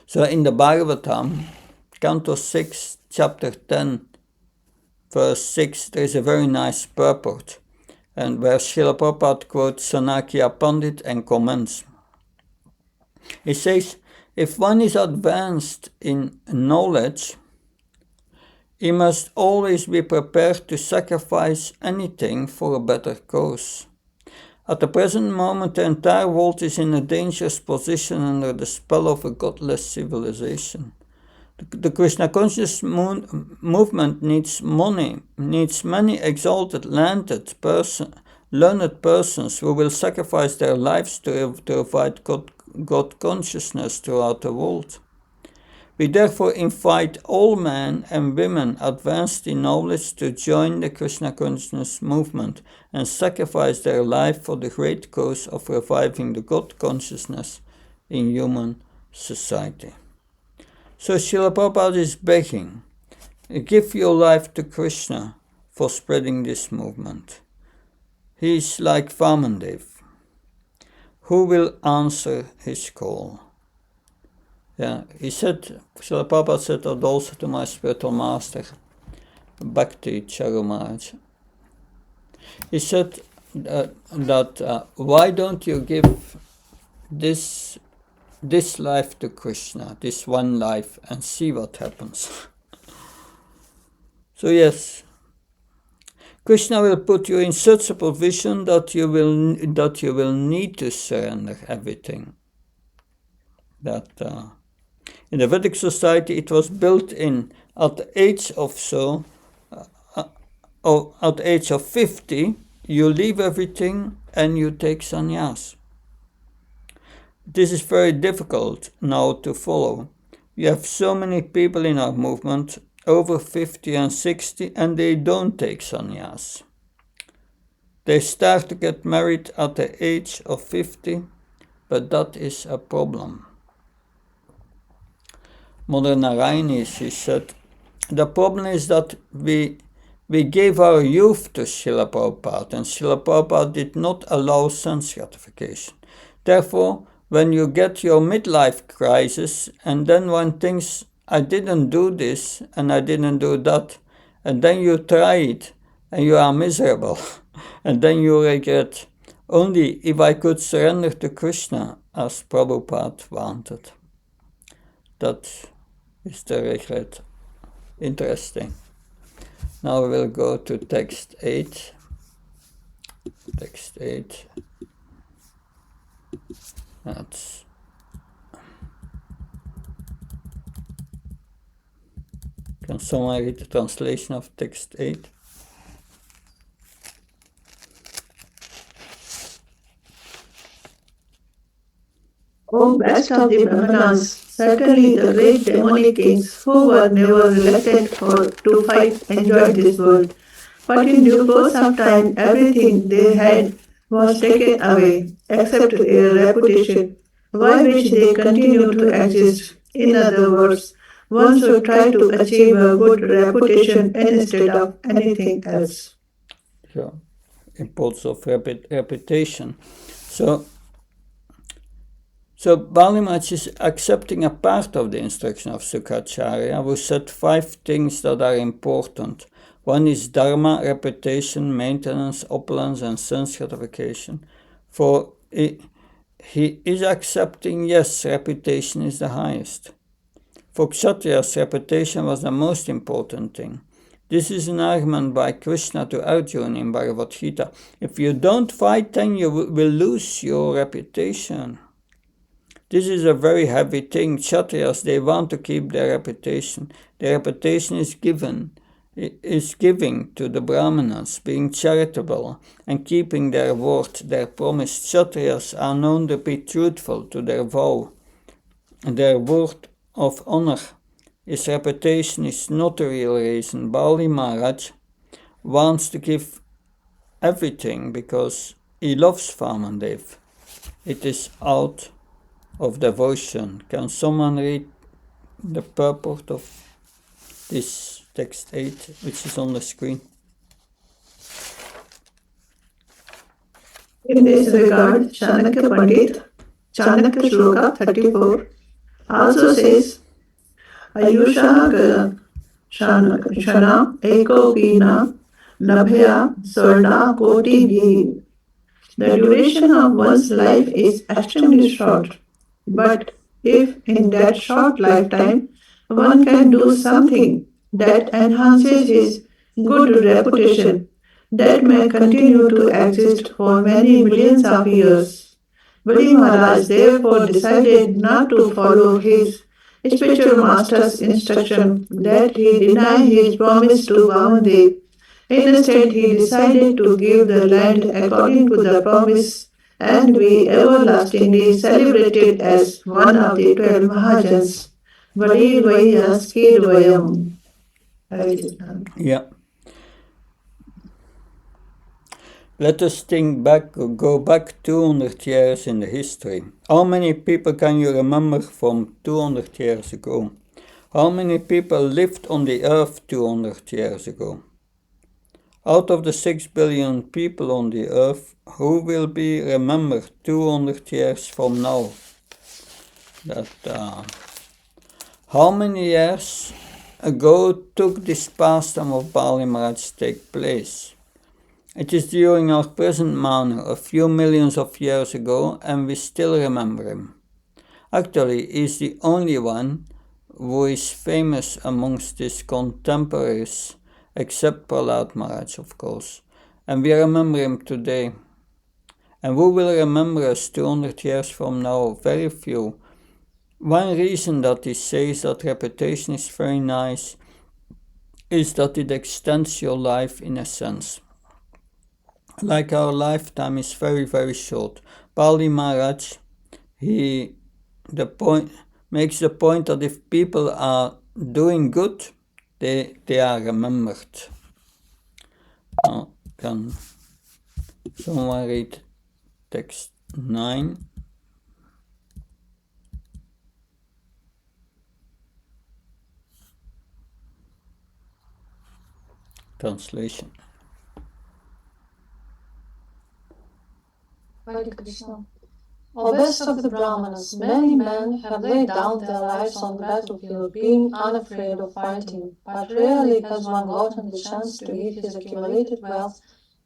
So in the Bhagavatam, Canto 6, Chapter 10, Verse 6, there is a very nice purport, and where Srila Prabhupada quotes Sanakya Pandit and comments. He says, if one is advanced in knowledge, he must always be prepared to sacrifice anything for a better cause. At the present moment, the entire world is in a dangerous position under the spell of a godless civilization. The Krishna conscious movement needs money, needs many exalted, learned persons who will sacrifice their lives to provide God consciousness throughout the world. We therefore invite all men and women advanced in knowledge to join the Krishna consciousness movement and sacrifice their life for the great cause of reviving the God consciousness in human society. So Srila Prabhupada is begging, give your life to Krishna for spreading this movement. He is like Vamandev, who will answer his call. Yeah, he said, Srila Prabhupada said that also to my spiritual master, Bhakti Charumaraj. He said that why don't you give this life to Krishna, this one life, and see what happens. So yes, Krishna will put you in such a position that you will need to surrender everything. That in the Vedic society it was built in at the age of at the age of 50 you leave everything and you take sannyas. This is very difficult now to follow. We have so many people in our movement over 50 and 60 and they don't take sannyas. They start to get married at the age of 50, but that is a problem. Mother Narayani, she said, the problem is that we gave our youth to Srila Prabhupada and Srila Prabhupada did not allow sense gratification. Therefore, when you get your midlife crisis and then one thinks, I didn't do this and I didn't do that, and then you try it and you are miserable, and then you regret, only if I could surrender to Krishna as Prabhupada wanted. That is the regret. Interesting. Now we will go to text 8. Text 8. That's can someone read the translation of text 8? O best of the Brahmanas, certainly the great demonic kings who were never reluctant to fight enjoyed this world. But in due course of time, everything they had was taken away, except their reputation, by which they continue to exist. In other words, one should try to achieve a good reputation instead of anything else. So, importance of reputation. So Bali Maharaj is accepting a part of the instruction of Sukacharya, who said 5 things that are important. One is dharma, reputation, maintenance, opulence, and sense gratification. For he is accepting, yes, reputation is the highest. For Kshatriyas, reputation was the most important thing. This is an argument by Krishna to Arjuna in Bhagavad Gita. If you don't fight, then you will lose your reputation. This is a very heavy thing. Kshatriyas, they want to keep their reputation. Their reputation is giving to the Brahmanas, being charitable and keeping their word, their promise. Kshatriyas are known to be truthful to their vow. Their word of honor. His reputation is not the real reason. Bali Maharaj wants to give everything because he loves Vamandev. It is out of devotion. Can someone read the purport of this text 8, which is on the screen. In this regard, Chanakya Pandit, Chanakya Shloka 34, also says, Ayusha Shana Eko Pina Nabhya Swarna Koti Bhi. The duration of one's life is extremely short, but if in that short lifetime one can do something that enhances his good reputation, that may continue to exist for many millions of years. Bali Maharaj therefore decided not to follow his spiritual master's instruction that he deny his promise to Vamandev. Instead, he decided to give the land according to the promise and be everlastingly celebrated as one of the 12 Mahajans. Valir Vaya Skir Vayam. Yeah. Let us go back 200 years in the history. How many people can you remember from 200 years ago? How many people lived on the earth 200 years ago? Out of the 6 billion people on the earth, who will be remembered 200 years from now? How many years ago took this pastime of Bali Maharaj take place? It is during our present manner, a few millions of years ago, and we still remember him. Actually, he is the only one who is famous amongst his contemporaries, except Prahlad Maharaj, of course, and we remember him today. And who will remember us 200 years from now? Very few. One reason that he says that reputation is very nice is that it extends your life in a sense. Like our lifetime is very, very short. Bali Maharaj, makes the point that if people are doing good, they are remembered. Now, can someone read text 9? Translation. Hare Krishna. O best of the Brahmanas, many men have laid down their lives on the battlefield, being unafraid of fighting, but rarely has one gotten the chance to give his accumulated wealth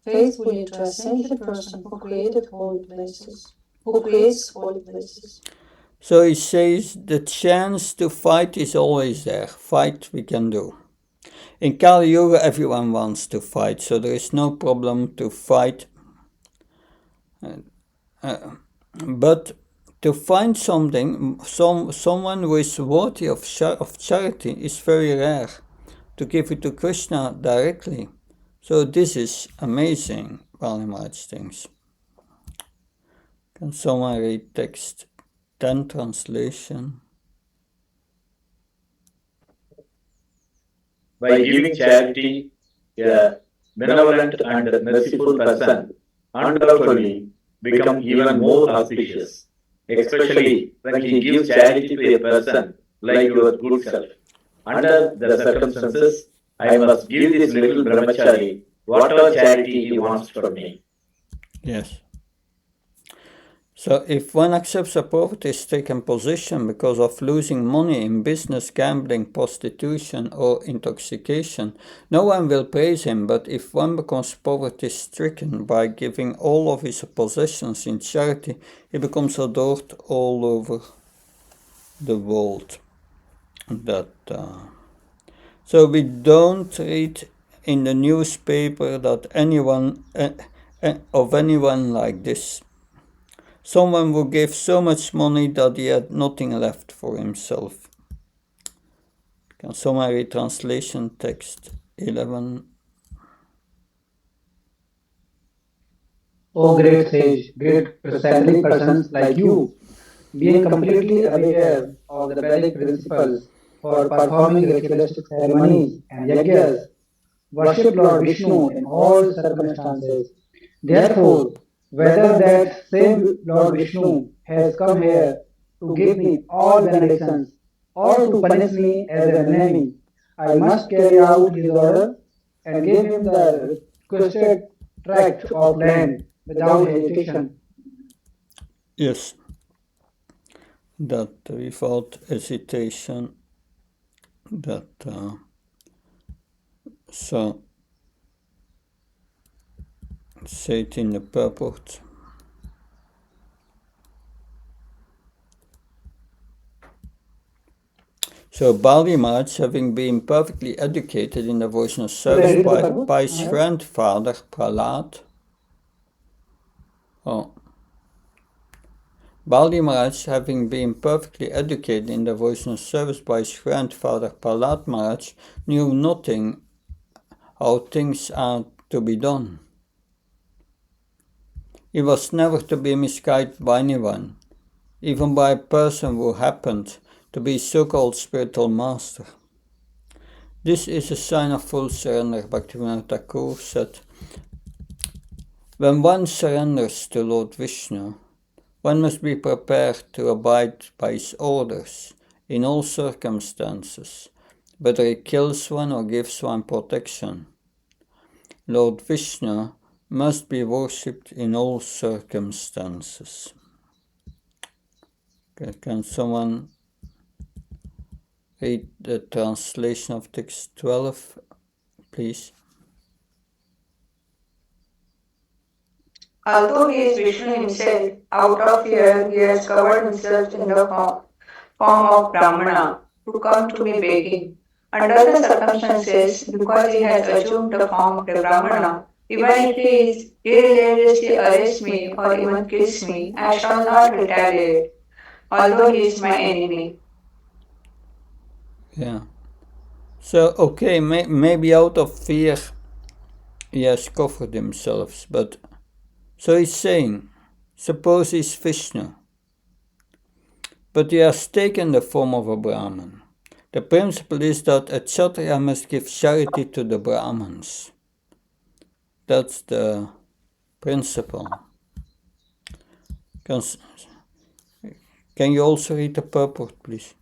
faithfully to a saintly person who creates holy places. So he says the chance to fight is always there. Fight we can do. In Kali Yuga everyone wants to fight, so there is no problem to fight. But to find someone who is worthy of charity is very rare. To give it to Krishna directly. So this is amazing, Bali Maharaj thinks. Can someone read text 10 translation? By giving charity, a benevolent and merciful person undoubtedly become even more auspicious, especially when he gives charity to a person like your good self. Under the circumstances, I must give this little brahmachari whatever charity he wants from me. Yes. So if one accepts a poverty stricken position because of losing money in business, gambling, prostitution, or intoxication, no one will praise him, but if one becomes poverty stricken by giving all of his possessions in charity, he becomes adored all over the world. So we don't read in the newspaper that anyone like this. Someone who gave so much money that he had nothing left for himself. Can someone read translation text 11? O great sage, great saintly persons like you, being completely aware of the Vedic principles for performing ritualistic ceremonies and yajnas, worship Lord Vishnu in all circumstances. Therefore, whether that same Lord Vishnu has come here to give me all benedictions or to punish me as an enemy, I must carry out his order and gave him the requested tract of land without hesitation. Yes, that without hesitation, that so say it in the purport. So Bali Maharaj, having been perfectly educated in devotional service by his grandfather Prahlad, Bali Maharaj, having been perfectly educated in devotional service by his grandfather Prahlad Maharaj, knew nothing how things are to be done. He was never to be misguided by anyone, even by a person who happened to be so-called spiritual master. This is a sign of full surrender. Bhaktivedanta Thakur said, when one surrenders to Lord Vishnu, one must be prepared to abide by his orders in all circumstances, whether he kills one or gives one protection. Lord Vishnu must be worshipped in all circumstances. Can someone read the translation of text 12, please? Although he is Vishnu himself, out of fear he has covered himself in the form of Brahmana to come to me begging. Under the circumstances, because he has assumed the form of the Brahmana, even if he religiously arrests me or even kills me, I shall not retaliate, although he is my enemy. Yeah. So, okay, maybe out of fear he has covered himself, but so he's saying, suppose he's Vishnu, but he has taken the form of a Brahman. The principle is that a Kshatriya must give charity to the Brahmins. That's the principle. Can you also read the purport, please?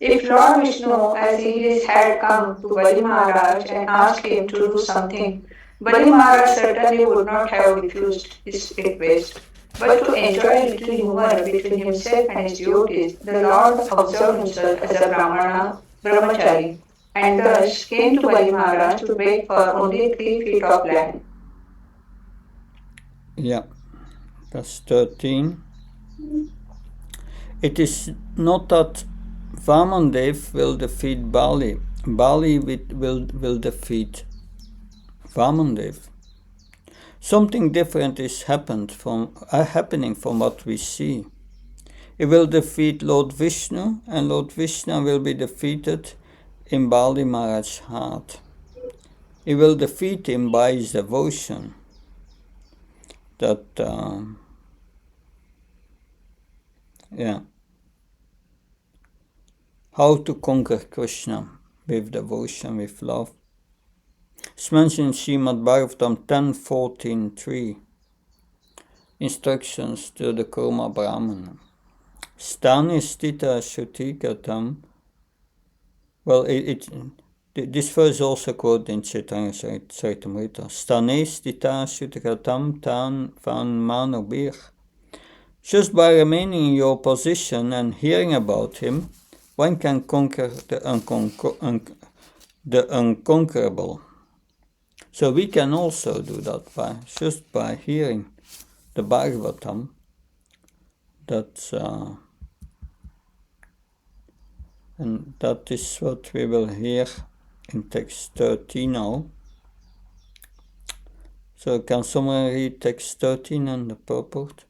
If Lord Vishnu, as he is, had come to Bali Maharaj and asked him to do something, Bali Maharaj certainly would not have refused his request. But to enjoy a little humor between himself and his devotees, the Lord observed himself as a brahmachari, and thus came to Bali Maharaj to beg for only 3 feet of land. Yeah, that's 13. It is not that Vamandev will defeat Bali. Bali will defeat Vamandev. Something different is happening from what we see. He will defeat Lord Vishnu, and Lord Vishnu will be defeated in Bali Maharaj's heart. He will defeat him by his devotion. That, how to conquer Krishna with devotion, with love. It's mentioned in Srimad Bhagavatam 10.14.3. Instructions to the Kurma Brahmana. Stani stita shuti. Well, this verse is also quoted in Chaitanya Charitamrita. Stane stita shuti tan van manubir. Just by remaining in your position and hearing about him, one can conquer the unconquerable. So we can also do that just by hearing the Bhagavatam. That's and that is what we will hear in text 13 now. So can someone read text 13 and the purport?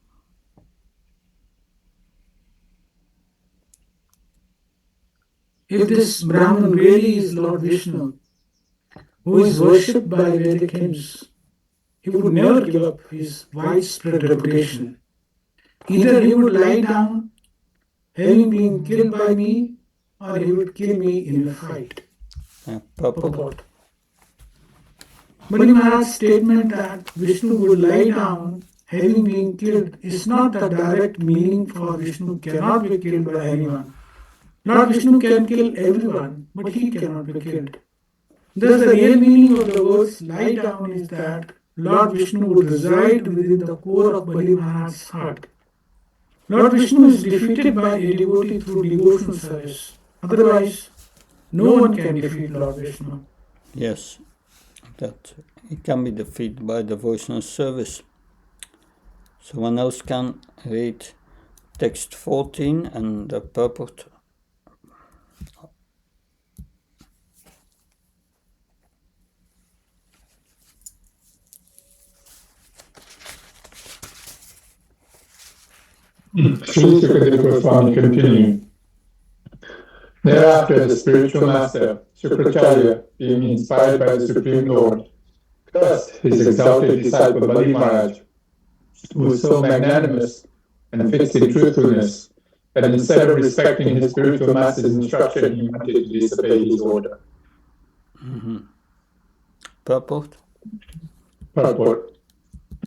If this Brahman really is Lord Vishnu, who is worshipped by Vedic hymns, he would never give up his widespread reputation. Either he would lie down, having been killed by me, or he would kill me in a fight. Purport. Bali Maharaj's statement that Vishnu would lie down, having been killed, is not the direct meaning, for Vishnu cannot be killed by anyone. Lord Vishnu can kill everyone, but he cannot be killed. Thus, the real meaning of the words lie down is that Lord Vishnu would reside within the core of Bali Maharaj's heart. Lord Vishnu is defeated by a devotee through devotional service. Otherwise, no one can defeat Lord Vishnu. Yes, that it can be defeated by devotional service. Someone else can read text 14 and the purport. Sri Sukadeva Goswami continued. Thereafter, the spiritual master, Shukracharya, being inspired by the Supreme Lord, cursed his exalted disciple Bali Maharaj, who was so magnanimous and fixed in truthfulness that instead of respecting his spiritual master's instruction, he wanted to disobey his order. Purport? Purport.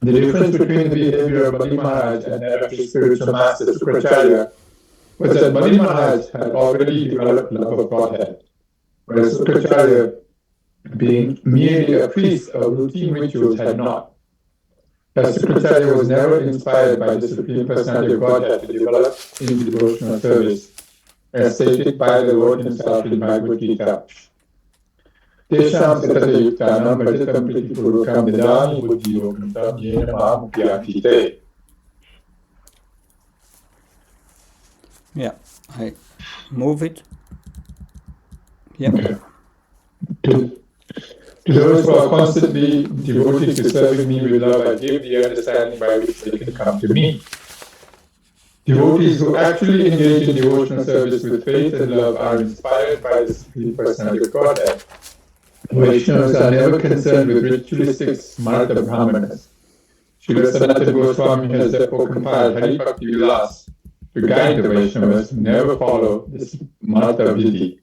The difference between the behavior of Bali Maharaj and that of his spiritual master Shukracharya was that Bali Maharaj had already developed love of Godhead, whereas Shukracharya, being merely a priest of routine rituals, had not. Thus, Shukracharya was never inspired by the Supreme Personality of Godhead to develop in devotional service, as stated by the Lord himself in Bhagavad Gita. Tesham tatayuktanam bhajatam pritipurukam dadami buddhiyogam tam yena mam upyanti te. Yeah, I move it. Yeah. Okay. To those who are constantly devoted to serving me with love, I give the understanding by which they can come to me. Devotees who actually engage in devotional service with faith and love are inspired by the Supreme Personality of Godhead. Vaishnavas are never concerned with ritualistic smarta brahmanas. Srila Sanatana Goswami has therefore compiled Hari Bhakti Vilas to guide the Vaishnavas who never follow this smarta vidhi.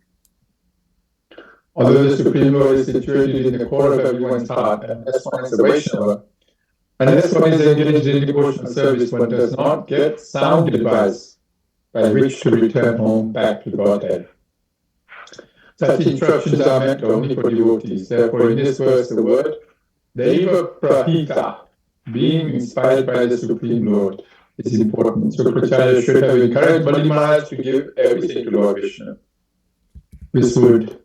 Although the Supreme Lord is situated in the core of everyone's heart, and unless one is a Vaishnava, unless one is engaged in devotional service, one does not get sound advice by which to return home back to Godhead. Such instructions are meant only for devotees. Therefore, in this verse, the word Deva Prahita, being inspired by the Supreme Lord, is important. Shukracharya should have encouraged Bali Maharaj to give everything to Lord Vishnu. This would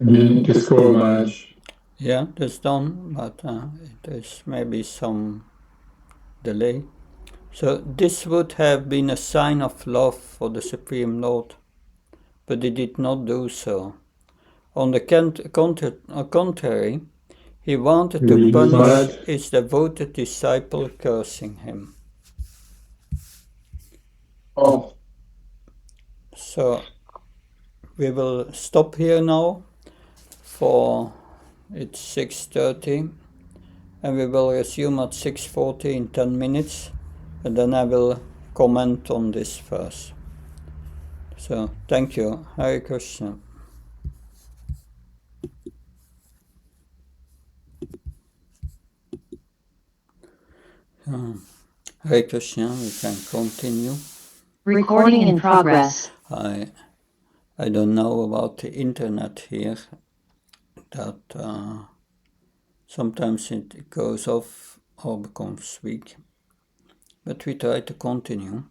we need to scroll, Maharaj. Yeah, that's done, but there's maybe some delay. So this would have been a sign of love for the Supreme Lord, but he did not do so. On the contrary, he wanted to punish his devoted disciple, cursing him. Oh. So we will stop here now for it's 6:30, and we will resume at 6:40 in 10 minutes, and then I will comment on this verse. So thank you. Hare Krishna. Hare Krishna, we can continue. Recording in progress. I don't know about the internet here, that sometimes it goes off or becomes weak, but we try to continue.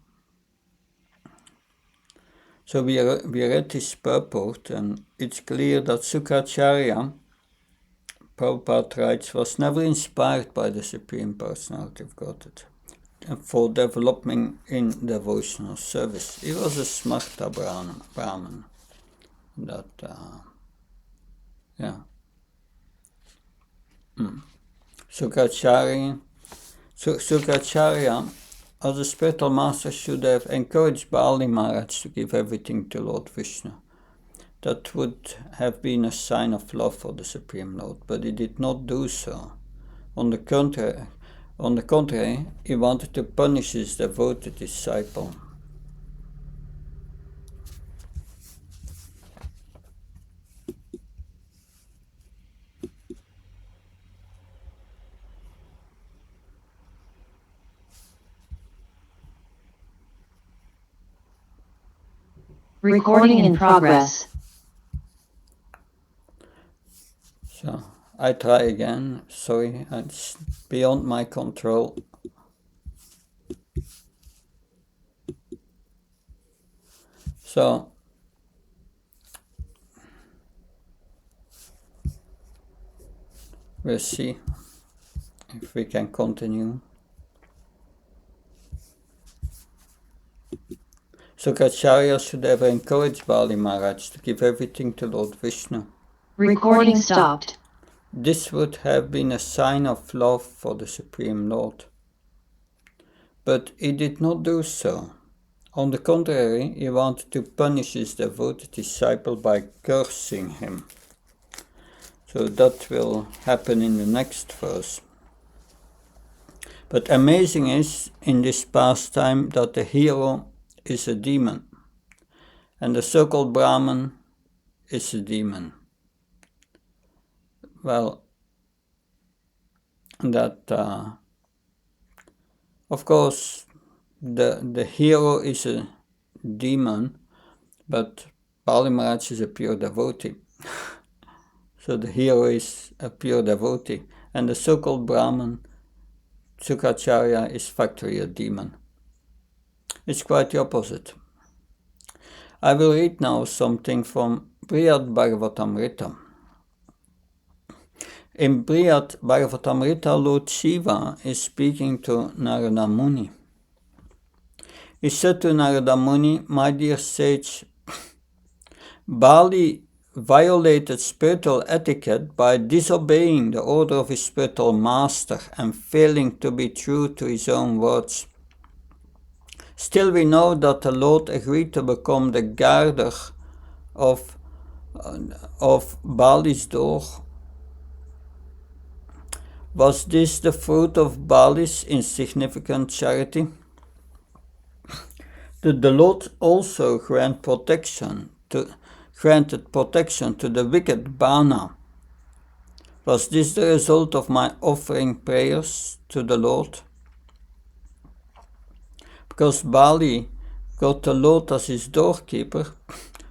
So we read this purport, and it's clear that Shukracharya, Prabhupada writes, was never inspired by the Supreme Personality of Godhead for developing in devotional service. He was a smarta Brahman. That, yeah. Shukracharya, as a spiritual master, should have encouraged Bali Maharaj to give everything to Lord Vishnu. That would have been a sign of love for the Supreme Lord, but he did not do so. On the contrary, he wanted to punish his devoted disciple. Recording in progress. So I try again. Sorry, it's beyond my control. So we'll see if we can continue. Shukracharya should have encouraged Bali Maharaj to give everything to Lord Vishnu. Recording stopped. This would have been a sign of love for the Supreme Lord. But he did not do so. On the contrary, he wanted to punish his devoted disciple by cursing him. So that will happen in the next verse. But amazing is, in this pastime, that the hero is a demon, and the so-called Brahman is a demon. Well, that, of course, the hero is a demon, but Bali Maharaj is a pure devotee. So the hero is a pure devotee, and the so-called Brahman, Shukracharya, is factually a demon. It's quite the opposite. I will read now something from Brihad Bhagavatamrita. In Brihad Bhagavatamrita, Lord Shiva is speaking to Narada Muni. He said to Narada Muni, "My dear sage, Bali violated spiritual etiquette by disobeying the order of his spiritual master and failing to be true to his own words. Still, we know that the Lord agreed to become the guarder of Bali's door. Was this the fruit of Bali's insignificant charity? Did the Lord also granted protection to the wicked Bana? Was this the result of my offering prayers to the Lord? Because Bali got the Lord as his doorkeeper,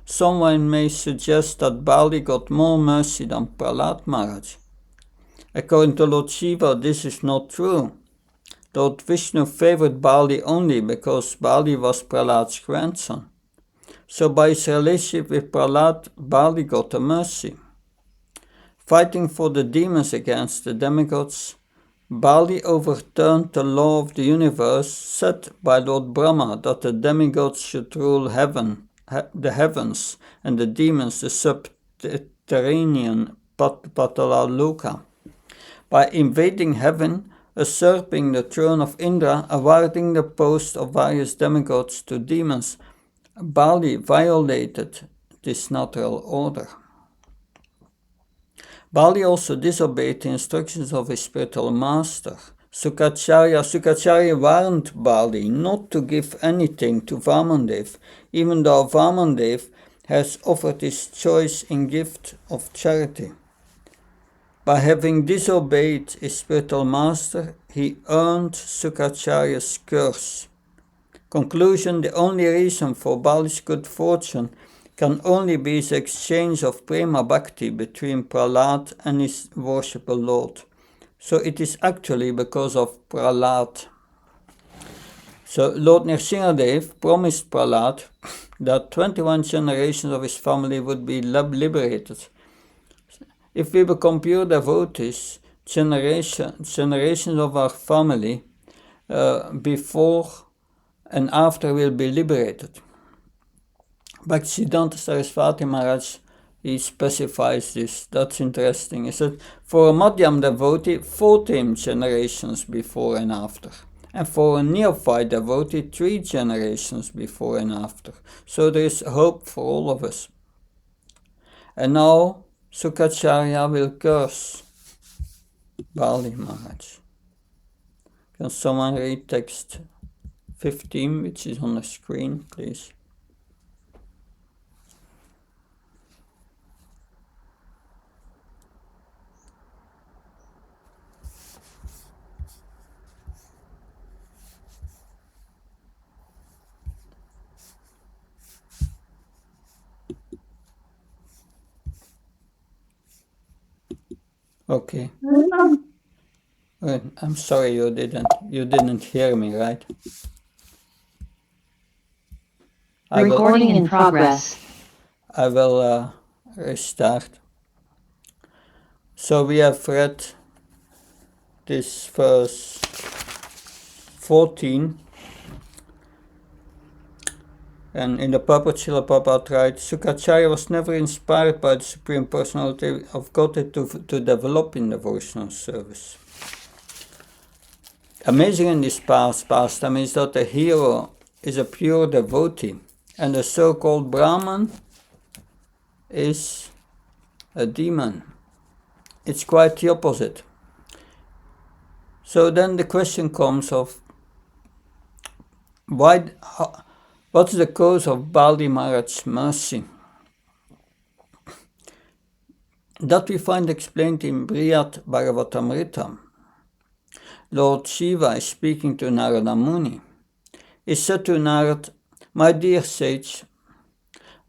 someone may suggest that Bali got more mercy than Prahlad Maharaj. According to Lord Shiva, this is not true. Lord Vishnu favored Bali only because Bali was Prahlad's grandson. So by his relationship with Prahlad, Bali got a mercy. Fighting for the demons against the demigods, Bali overturned the law of the universe set by Lord Brahma that the demigods should rule the heavens, and the demons the subterranean Patalaloka. By invading heaven, usurping the throne of Indra, awarding the post of various demigods to demons, Bali violated this natural order. Bali also disobeyed the instructions of his spiritual master. Shukracharya warned Bali not to give anything to Vamandev, even though Vamandev has offered his choice in gift of charity. By having disobeyed his spiritual master, he earned Shukracharya's curse. Conclusion: the only reason for Bali's good fortune can only be his exchange of prema bhakti between Prahlad and his worshipful Lord. So it is actually because of Prahlad. So Lord Nrsimhadev promised Prahlad that 21 generations of his family would be liberated. If we become pure devotees, generations of our family before and after will be liberated. Bhaktivedanta Saraswati Maharaj, he specifies this. That's interesting. He said, for a Madhyam devotee, 14 generations before and after. And for a neophyte devotee, 3 generations before and after. So there is hope for all of us. And now, Shukracharya will curse Bali Maharaj. Can someone read text 15, which is on the screen, please? Okay. I'm sorry you didn't hear me, right? Recording in progress. I will restart. So we have read this verse 14, and in the purport Srila Prabhupada writes, Sukacharya was never inspired by the Supreme Personality of Godhead to develop in devotional service. Amazing in this pastime is that the hero is a pure devotee, and the so-called Brahman is a demon. It's quite the opposite. So then the question comes of what's the cause of Bali Maharaj's mercy? That we find explained in Brihad Bhagavatamrita. Lord Shiva is speaking to Narada Muni. He said to Narad, my dear sage,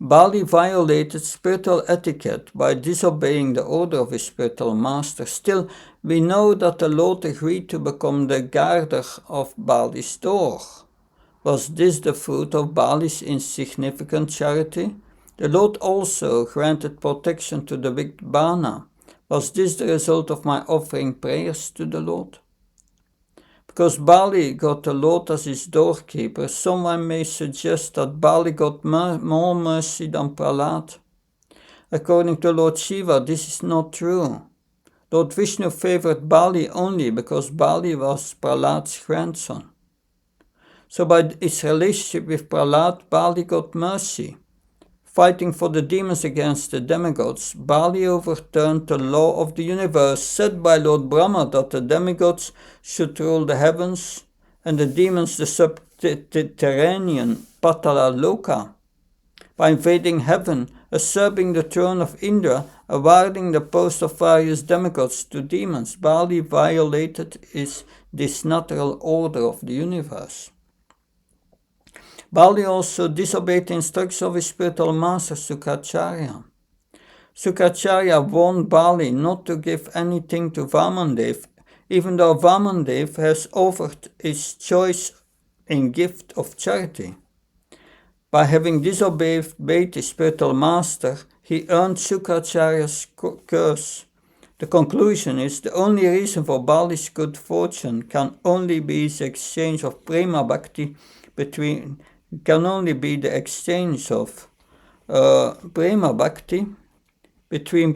Bali violated spiritual etiquette by disobeying the order of his spiritual master. Still, we know that the Lord agreed to become the guarder of Bali's door. Was this the fruit of Bali's insignificant charity? The Lord also granted protection to the wicked Bana. Was this the result of my offering prayers to the Lord? Because Bali got the Lord as his doorkeeper, someone may suggest that Bali got more mercy than Prahlad. According to Lord Shiva, this is not true. Lord Vishnu favored Bali only because Bali was Prahlad's grandson. So by his relationship with Prahlad, Bali got mercy. Fighting for the demons against the demigods, Bali overturned the law of the universe set by Lord Brahma that the demigods should rule the heavens and the demons the subterranean Patala Loka. By invading heaven, usurping the throne of Indra, awarding the post of various demigods to demons, Bali violated this natural order of the universe. Bali also disobeyed the instructions of his spiritual master Sukacharya. Sukacharya warned Bali not to give anything to Vamandev, even though Vamandev has offered his choice in gift of charity. By having disobeyed his spiritual master, he earned Sukacharya's curse. The conclusion is the only reason for Bali's good fortune can only be his exchange of prema bhakti between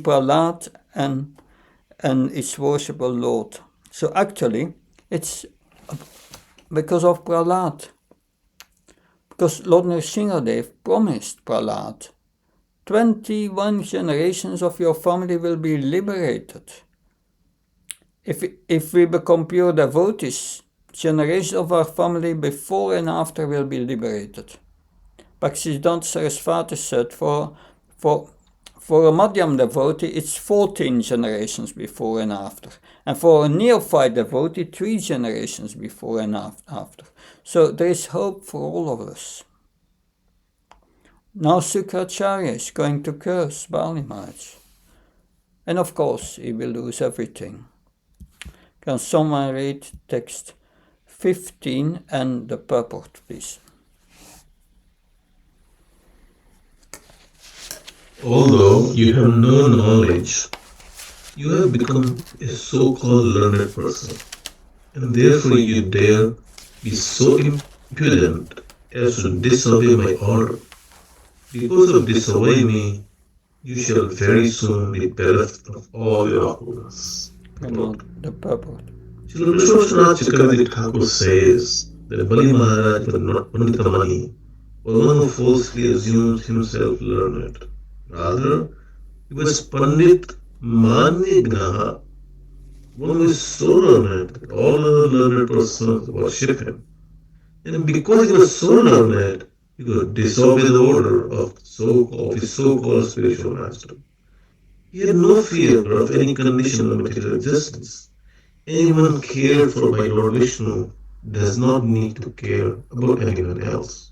Prahlad and his worshipful Lord. So actually, it's because of Prahlad. Because Lord Nrsimhadev promised Prahlad, 21 generations of your family will be liberated. If we become pure devotees, generations of our family before and after will be liberated. Bhaktivedanta Saraswati said for a Madhyam devotee, it's 14 generations before and after. And for a neophyte devotee, 3 generations before and after. So there is hope for all of us. Now Sukacharya is going to curse Bali Maharaj. And of course, he will lose everything. Can someone read text 15 and the purport, please? Although you have no knowledge, you have become a so-called learned person, and therefore you dare be so impudent as to disobey my order. Because of disobeying me, you shall very soon be bereft of all your opulence. The purport. Srila Vishwanath Chakravarti Thakur says that Bali Maharaj was not Pandita Mani, or one who falsely assumes himself learned. Rather, he was Pandit Manya Gnaha, one who is so learned that all other learned persons worship him. And because he was so learned, he could disobey the order of his so-called spiritual master. He had no fear of any condition of material existence. Anyone cared for by Lord Vishnu does not need to care about anyone else.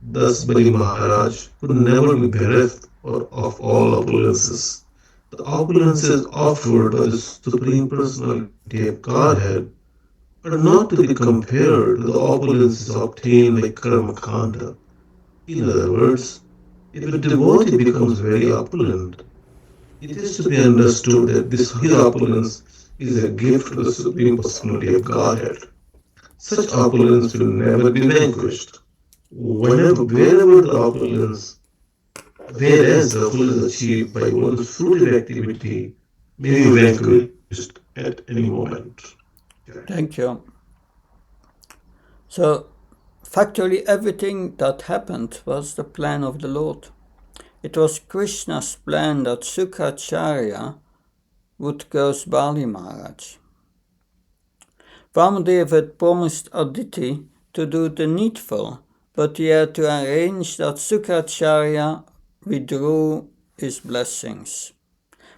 Thus Bali Maharaj could never be bereft of all opulences, The opulences offered by the Supreme Personality of Godhead are not to be compared to the opulences obtained by karma kanda. In other words, if a devotee becomes very opulent, it is to be understood that his opulence is a gift to the Supreme Personality of Godhead. Such opulence will never be vanquished. Wherever the opulence, whereas the opulence achieved by one's fruitive activity may be vanquished at any moment. Thank you. So, factually, everything that happened was the plan of the Lord. It was Krishna's plan that Sukracharya would curse Bali Maharaj. Vamadev had promised Aditi to do the needful, but he had to arrange that Sukracharya withdrew his blessings,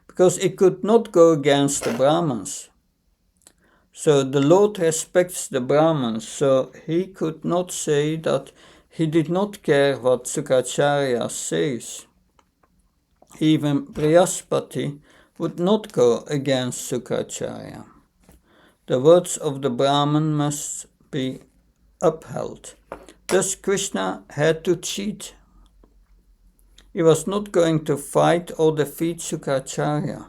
because he could not go against the Brahmins. So the Lord respects the Brahmins, so he could not say that he did not care what Sukracharya says. Even Brihaspati would not go against Sukracharya. The words of the Brahman must be upheld. Thus Krishna had to cheat. He was not going to fight or defeat Sukracharya.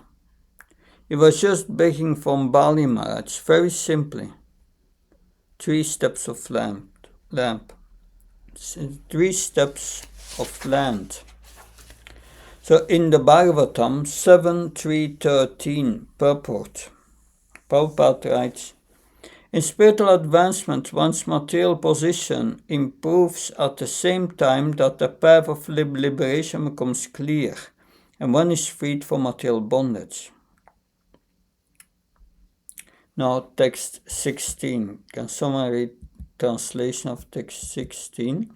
He was just begging from Bali Maharaj, very simply. 3 steps of lamp. 3 steps of land. So in the Bhagavatam 7.3.13 purport, Prabhupada writes, in spiritual advancement, one's material position improves at the same time that the path of liberation becomes clear and one is freed from material bondage. Now text 16. Can someone read translation of text 16?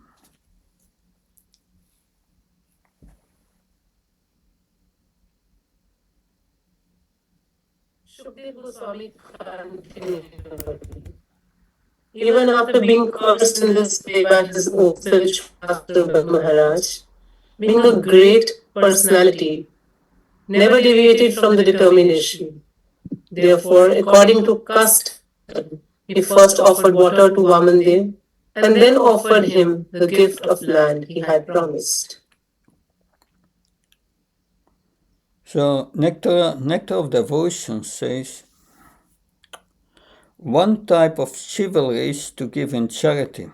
Even after being cursed in this way by his spiritual master Maharaj, being a great personality, never deviated from the determination. Therefore, according to custom, he first offered water to Vamandev and then offered him the gift of land he had promised. So Nectar of Devotion says, one type of chivalry is to give in charity.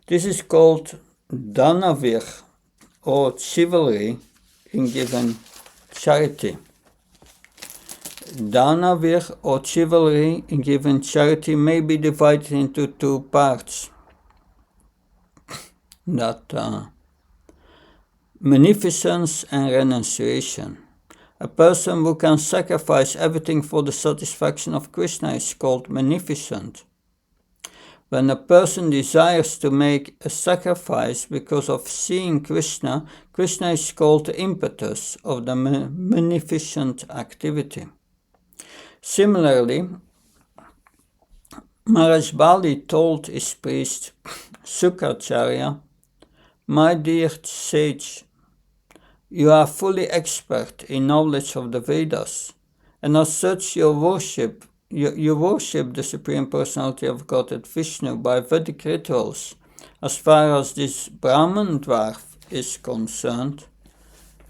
This is called Danavir, or chivalry in giving charity. Danavir or chivalry in giving charity may be divided into 2 parts. That munificence and renunciation. A person who can sacrifice everything for the satisfaction of Krishna is called munificent. When a person desires to make a sacrifice because of seeing Krishna, Krishna is called the impetus of the munificent activity. Similarly, Maharaj Bali told his priest Sukracharya, my dear sage, you are fully expert in knowledge of the Vedas, and as such you worship the Supreme Personality of Godhead Vishnu by Vedic rituals. As far as this Brahman dwarf is concerned,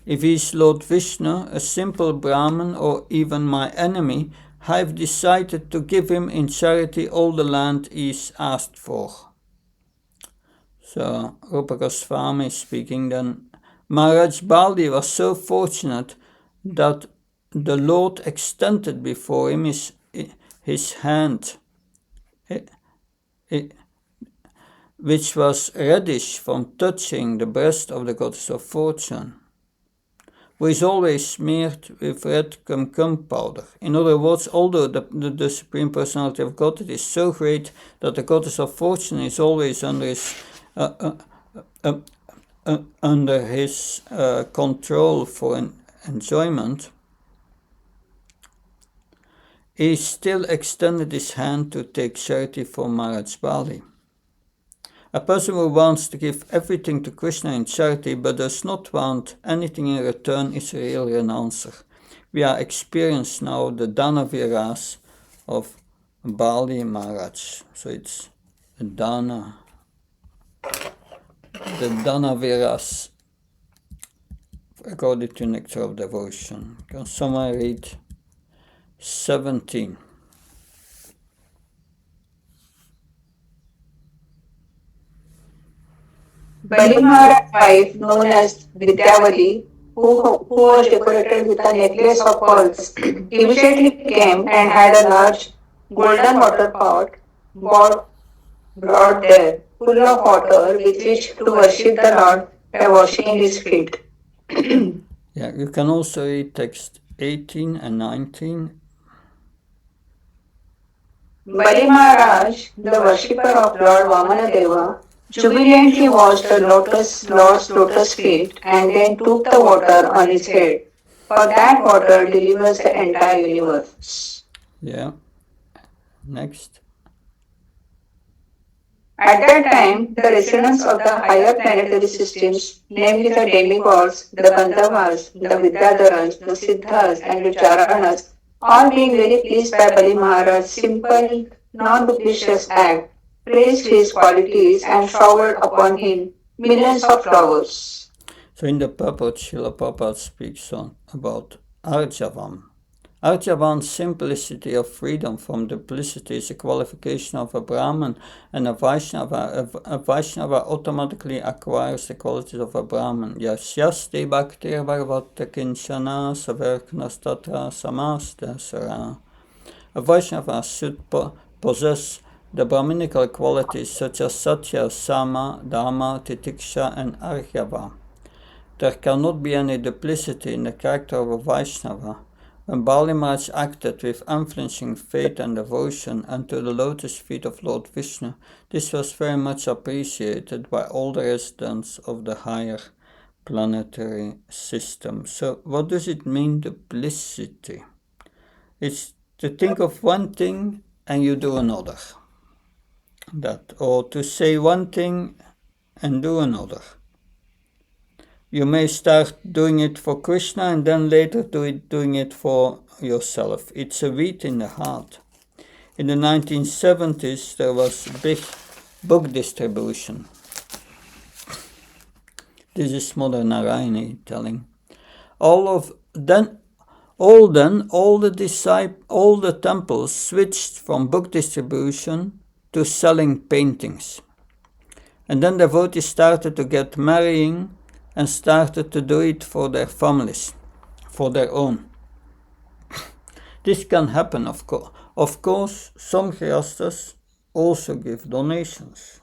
if he is Lord Vishnu, a simple Brahman, or even my enemy, I have decided to give him in charity all the land he is asked for. So, Rupa Goswami speaking then, Maharaj Bali was so fortunate that the Lord extended before him his hand, which was reddish from touching the breast of the goddess of fortune, who is always smeared with red kumkum powder. In other words, although the Supreme Personality of Godhead is so great that the goddess of fortune is always under his control for enjoyment, he still extended his hand to take charity for Maharaj Bali. A person who wants to give everything to Krishna in charity but does not want anything in return is a real renouncer. We are experiencing now the Danaviras of Bali Maharaj. So it's the Danaviras according to Nectar of Devotion. Can someone read 17? Bali Maharaj's wife, known as Vidyavali, who was decorated with a necklace of pearls, immediately came and had a large golden water pot brought there, full of water with which to worship the Lord by washing his feet. Yeah, you can also read text 18 and 19. Bali Maharaj, the worshipper of Lord Vamanadeva, jubilantly washed the Lord's lotus feet and then took the water on his head, for that water delivers the entire universe. Yeah. Next. At that time, the residents of the higher planetary systems, namely the demigods, the Gandharvas, the Vidyadharas, the Siddhas, and the Charanas, all being very pleased by Bali Maharaj's simple, non-duplicitous act, praised his qualities and showered upon him millions of flowers. So in the purport, Srila Prabhupada speaks on about Arjavam. Arjavan's simplicity of freedom from duplicity is a qualification of a Brahman, and a Vaishnava automatically acquires the qualities of a Brahman. Yasyasti bhaktir varvata kinchana saverknas tatra samaste sarana. A Vaishnava should possess the Brahminical qualities such as Satya, Sama, Dharma, Titiksha, and Arjava. There cannot be any duplicity in the character of a Vaishnava. When Bali Maharaj acted with unflinching faith and devotion unto the lotus feet of Lord Vishnu, this was very much appreciated by all the residents of the higher planetary system. So what does it mean, duplicity? It's to think of one thing and you do another. Or to say one thing and do another. You may start doing it for Krishna and then later doing it for yourself. It's a wheat in the heart. In the 1970s, there was big book distribution. This is Mother Narayani telling. All the temples switched from book distribution to selling paintings. And then devotees started to get marrying and started to do it for their families, for their own. This can happen, of course. Of course, some grihasthas also give donations.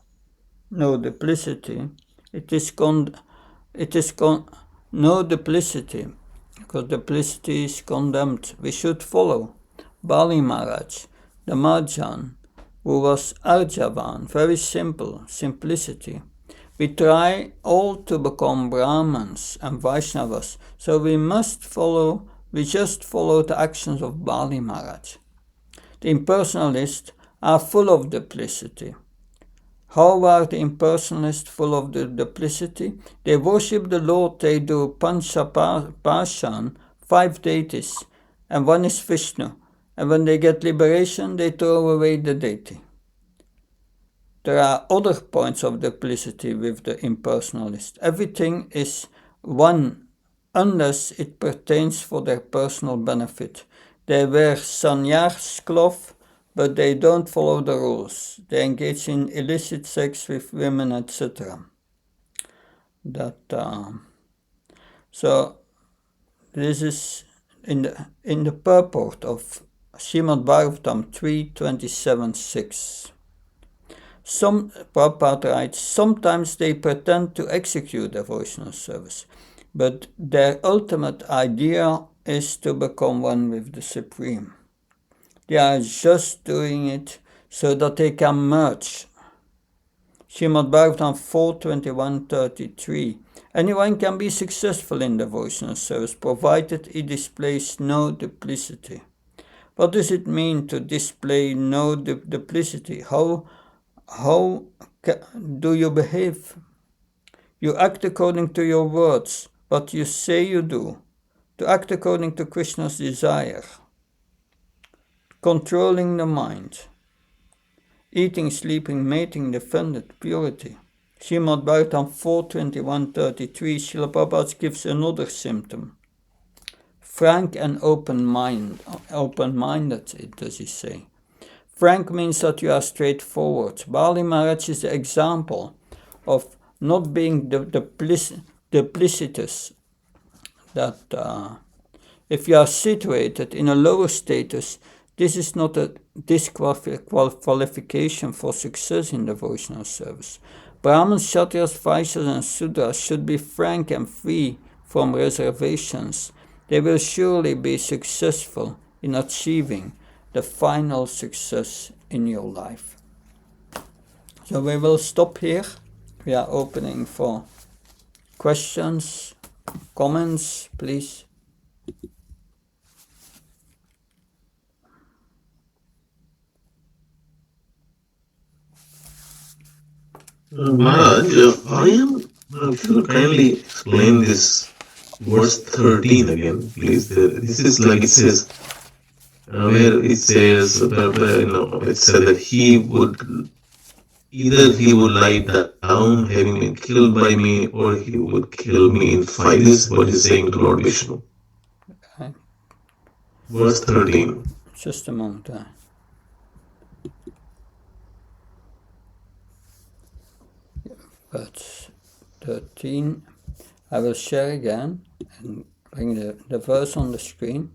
No duplicity. No duplicity, because duplicity is condemned. We should follow Bali Maharaj, the Marjan, who was Arjavan, very simple, simplicity. We try all to become Brahmins and Vaishnavas, so we just follow the actions of Bali Maharaj. The impersonalists are full of duplicity. How are the impersonalists full of the duplicity? They worship the Lord, they do Panchapashan, 5 deities, and one is Vishnu. And when they get liberation, they throw away the deity. There are other points of duplicity with the impersonalist. Everything is one unless it pertains for their personal benefit. They wear sannyas cloth, but they don't follow the rules. They engage in illicit sex with women, etc. So this is in the purport of Srimad Bhagavatam 3.27.6. Prabhupada writes, sometimes they pretend to execute devotional service, but their ultimate idea is to become one with the Supreme. They are just doing it so that they can merge. Srimad Bhagavatam 4.21.33. Anyone can be successful in devotional service, provided he displays no duplicity. What does it mean to display no duplicity? how do you behave? You act according to your words, what you say you do, to act according to Krishna's desire, controlling the mind, eating, sleeping, mating, defended, purity. Srimad Bhagavatam 4.21.33, Srila Prabhupada gives another symptom. Frank and open-minded, does he say. Frank means that you are straightforward. Bali Maharaj is the example of not being duplicitous, that if you are situated in a lower status, this is not a disqualification for success in devotional service. Brahmins, Kshatriyas, Vaishyas and Sudras should be frank and free from reservations. They will surely be successful in achieving the final success in your life. So we will stop here. We are opening for questions, comments, please. Maharaj, if you kindly explain this verse 13 again, please. This is like it says, where it says, it said that either he would lie down having been killed by me, or he would kill me in fight. This is what he's saying to Lord Vishnu. Okay. Verse 13. Just a moment. Verse 13. I will share again and bring the verse on the screen.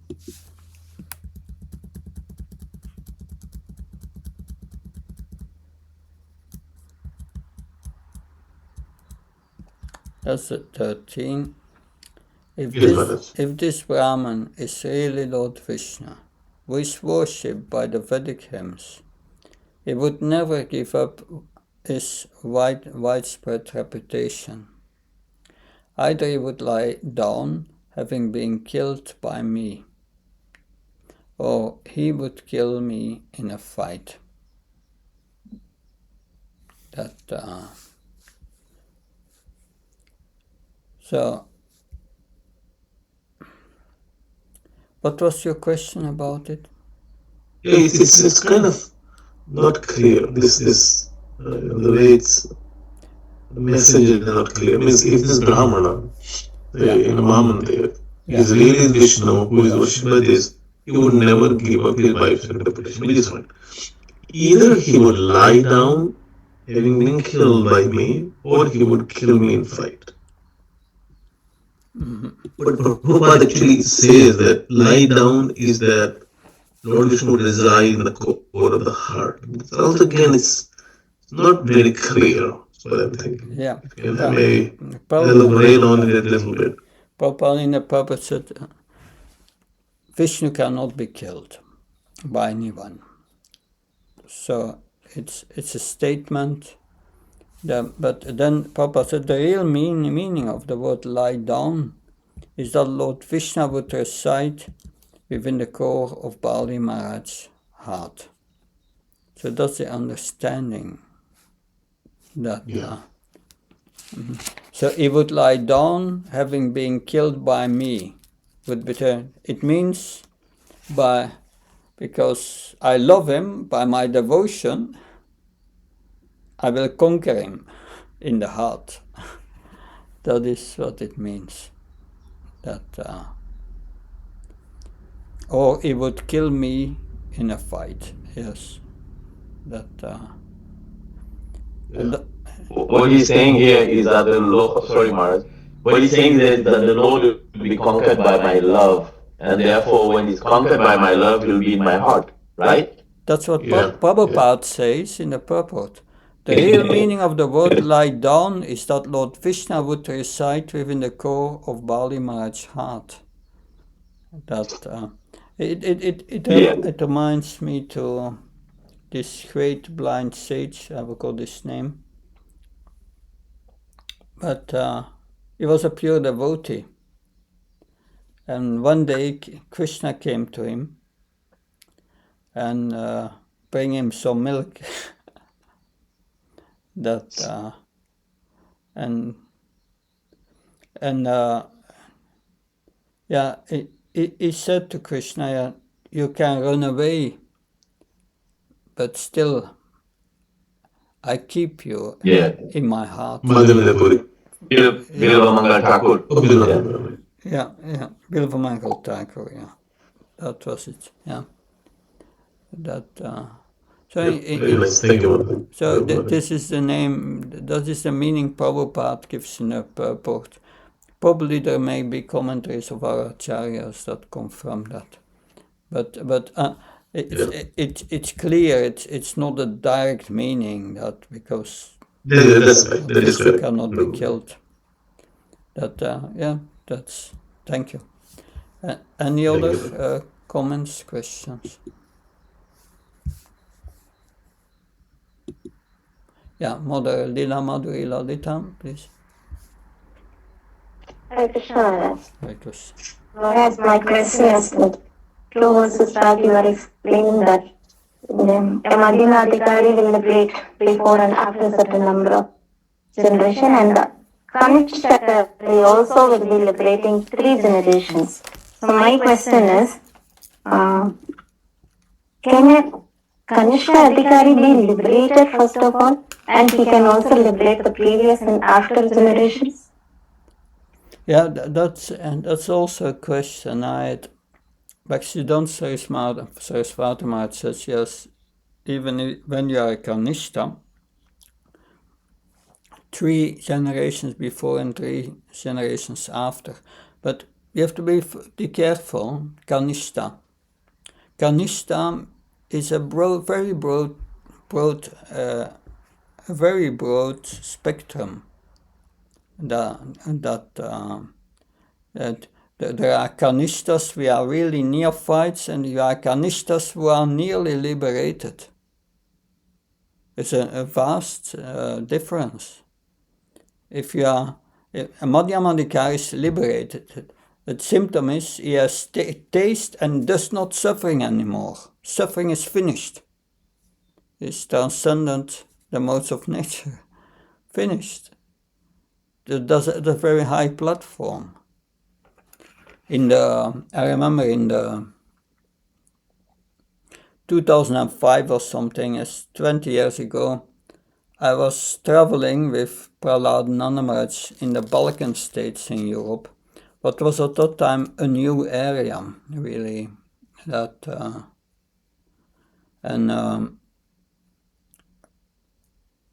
That's the 13. If this Brahman is really Lord Vishnu, who is worshipped by the Vedic hymns, he would never give up his widespread reputation. Either he would lie down, having been killed by me, or he would kill me in a fight. So, what was your question about it? Yeah, it's kind of not clear. This the way the message is not clear. Means if this Brahmana, in a Maman there, is really Vishnu who is worshipped by this, he would never give up his wife's reputation, which is fine. Either he would lie down, having been killed by me, or he would kill me in fight. But Prabhupada actually says that lie down is that Lord Vishnu would reside in the core of the heart. Also, again, it's not very clear. So I'm thinking. Yeah. I may elaborate on it a little bit. Prabhupada said, Vishnu cannot be killed by anyone. So it's a statement. But then Prabhupada said the real meaning of the word lie down is that Lord Vishnu would reside within the core of Bali Maharaj's heart. So that's the understanding that. So he would lie down, having been killed by me. It means because I love him, by my devotion, I will conquer him in the heart. That is what it means. Or he would kill me in a fight. Yes. What he's saying here is that the Lord, sorry Maharaj, what he's saying is that the Lord will be conquered by my love, and therefore when he's conquered by my love, he will be in my heart, right? That's what Prabhupada says in the purport. The real meaning of the word lie down is that Lord Vishnu would reside within the core of Bali Maharaj's heart. It reminds me to this great blind sage, I forgot his name, but he was a pure devotee. And one day Krishna came to him and bring him some milk. that and yeah, he said to Krishna, yeah, you can run away, but still I keep you in my heart. Bilvamangal Thakur. Yeah, Bilvamangal Thakur, yeah. That was it, yeah. That Very nice. Thank you. so this is the name, that is the meaning Prabhupada gives in a purport. Probably there may be commentaries of our acharyas that confirm that. But it's clear, it's not a direct meaning that because Krishna cannot be killed. That yeah, that's, thank you. Any other comments, questions? Yeah, Mother Lila Madhuri Lalita, please. Hare Krishna. Hare Krishna. Whereas my question is that two verses back you are explaining that a Madhyama Adhikari will liberate before and after a certain number of generation, and the Kanishta also will be liberating 3 generations. So my question is, can a Kanishta Adhikari be liberated first of all, and he can also liberate the previous and after generations? Yeah, that's also a question. Bhaktivedanta Saraswati Maharaj says, yes, even when you are a Kanishta, 3 generations before and 3 generations after. But you have to be careful. Kanishta is a very broad spectrum. That there are Kanishtas who are really neophytes, and there are Kanishtas who are nearly liberated. It's a vast difference. If you are a Madhyama Adhikari is liberated, the symptom is he has taste and does not suffering anymore. Suffering is finished. It's transcendent the modes of nature. Finished. That's a very high platform. I remember in the 2005 or something, it's 20 years ago, I was traveling with Prahlad Nanamaraj in the Balkan states in Europe, what was at that time a new area, really.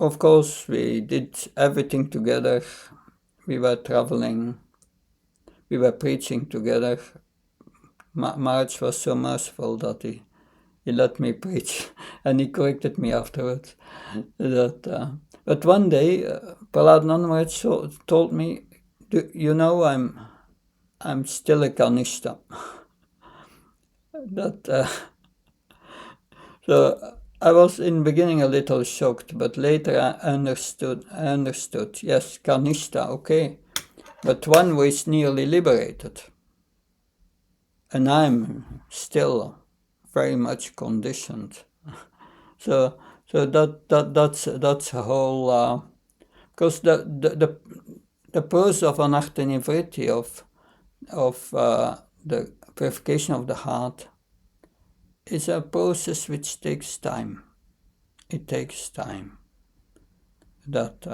Of course, we did everything together. We were traveling, we were preaching together. Maharaj was so merciful that he let me preach, and he corrected me afterwards. But one day, Prahlad Nanamaraj told me, you know, I'm still a Kanishta. So I was in the beginning a little shocked, but later I understood. Yes, Kanishta, okay, but one who is nearly liberated, and I'm still very much conditioned. So that's a whole because the process of anartha-nivritti, of the purification of the heart, is a process which takes time. It takes time. But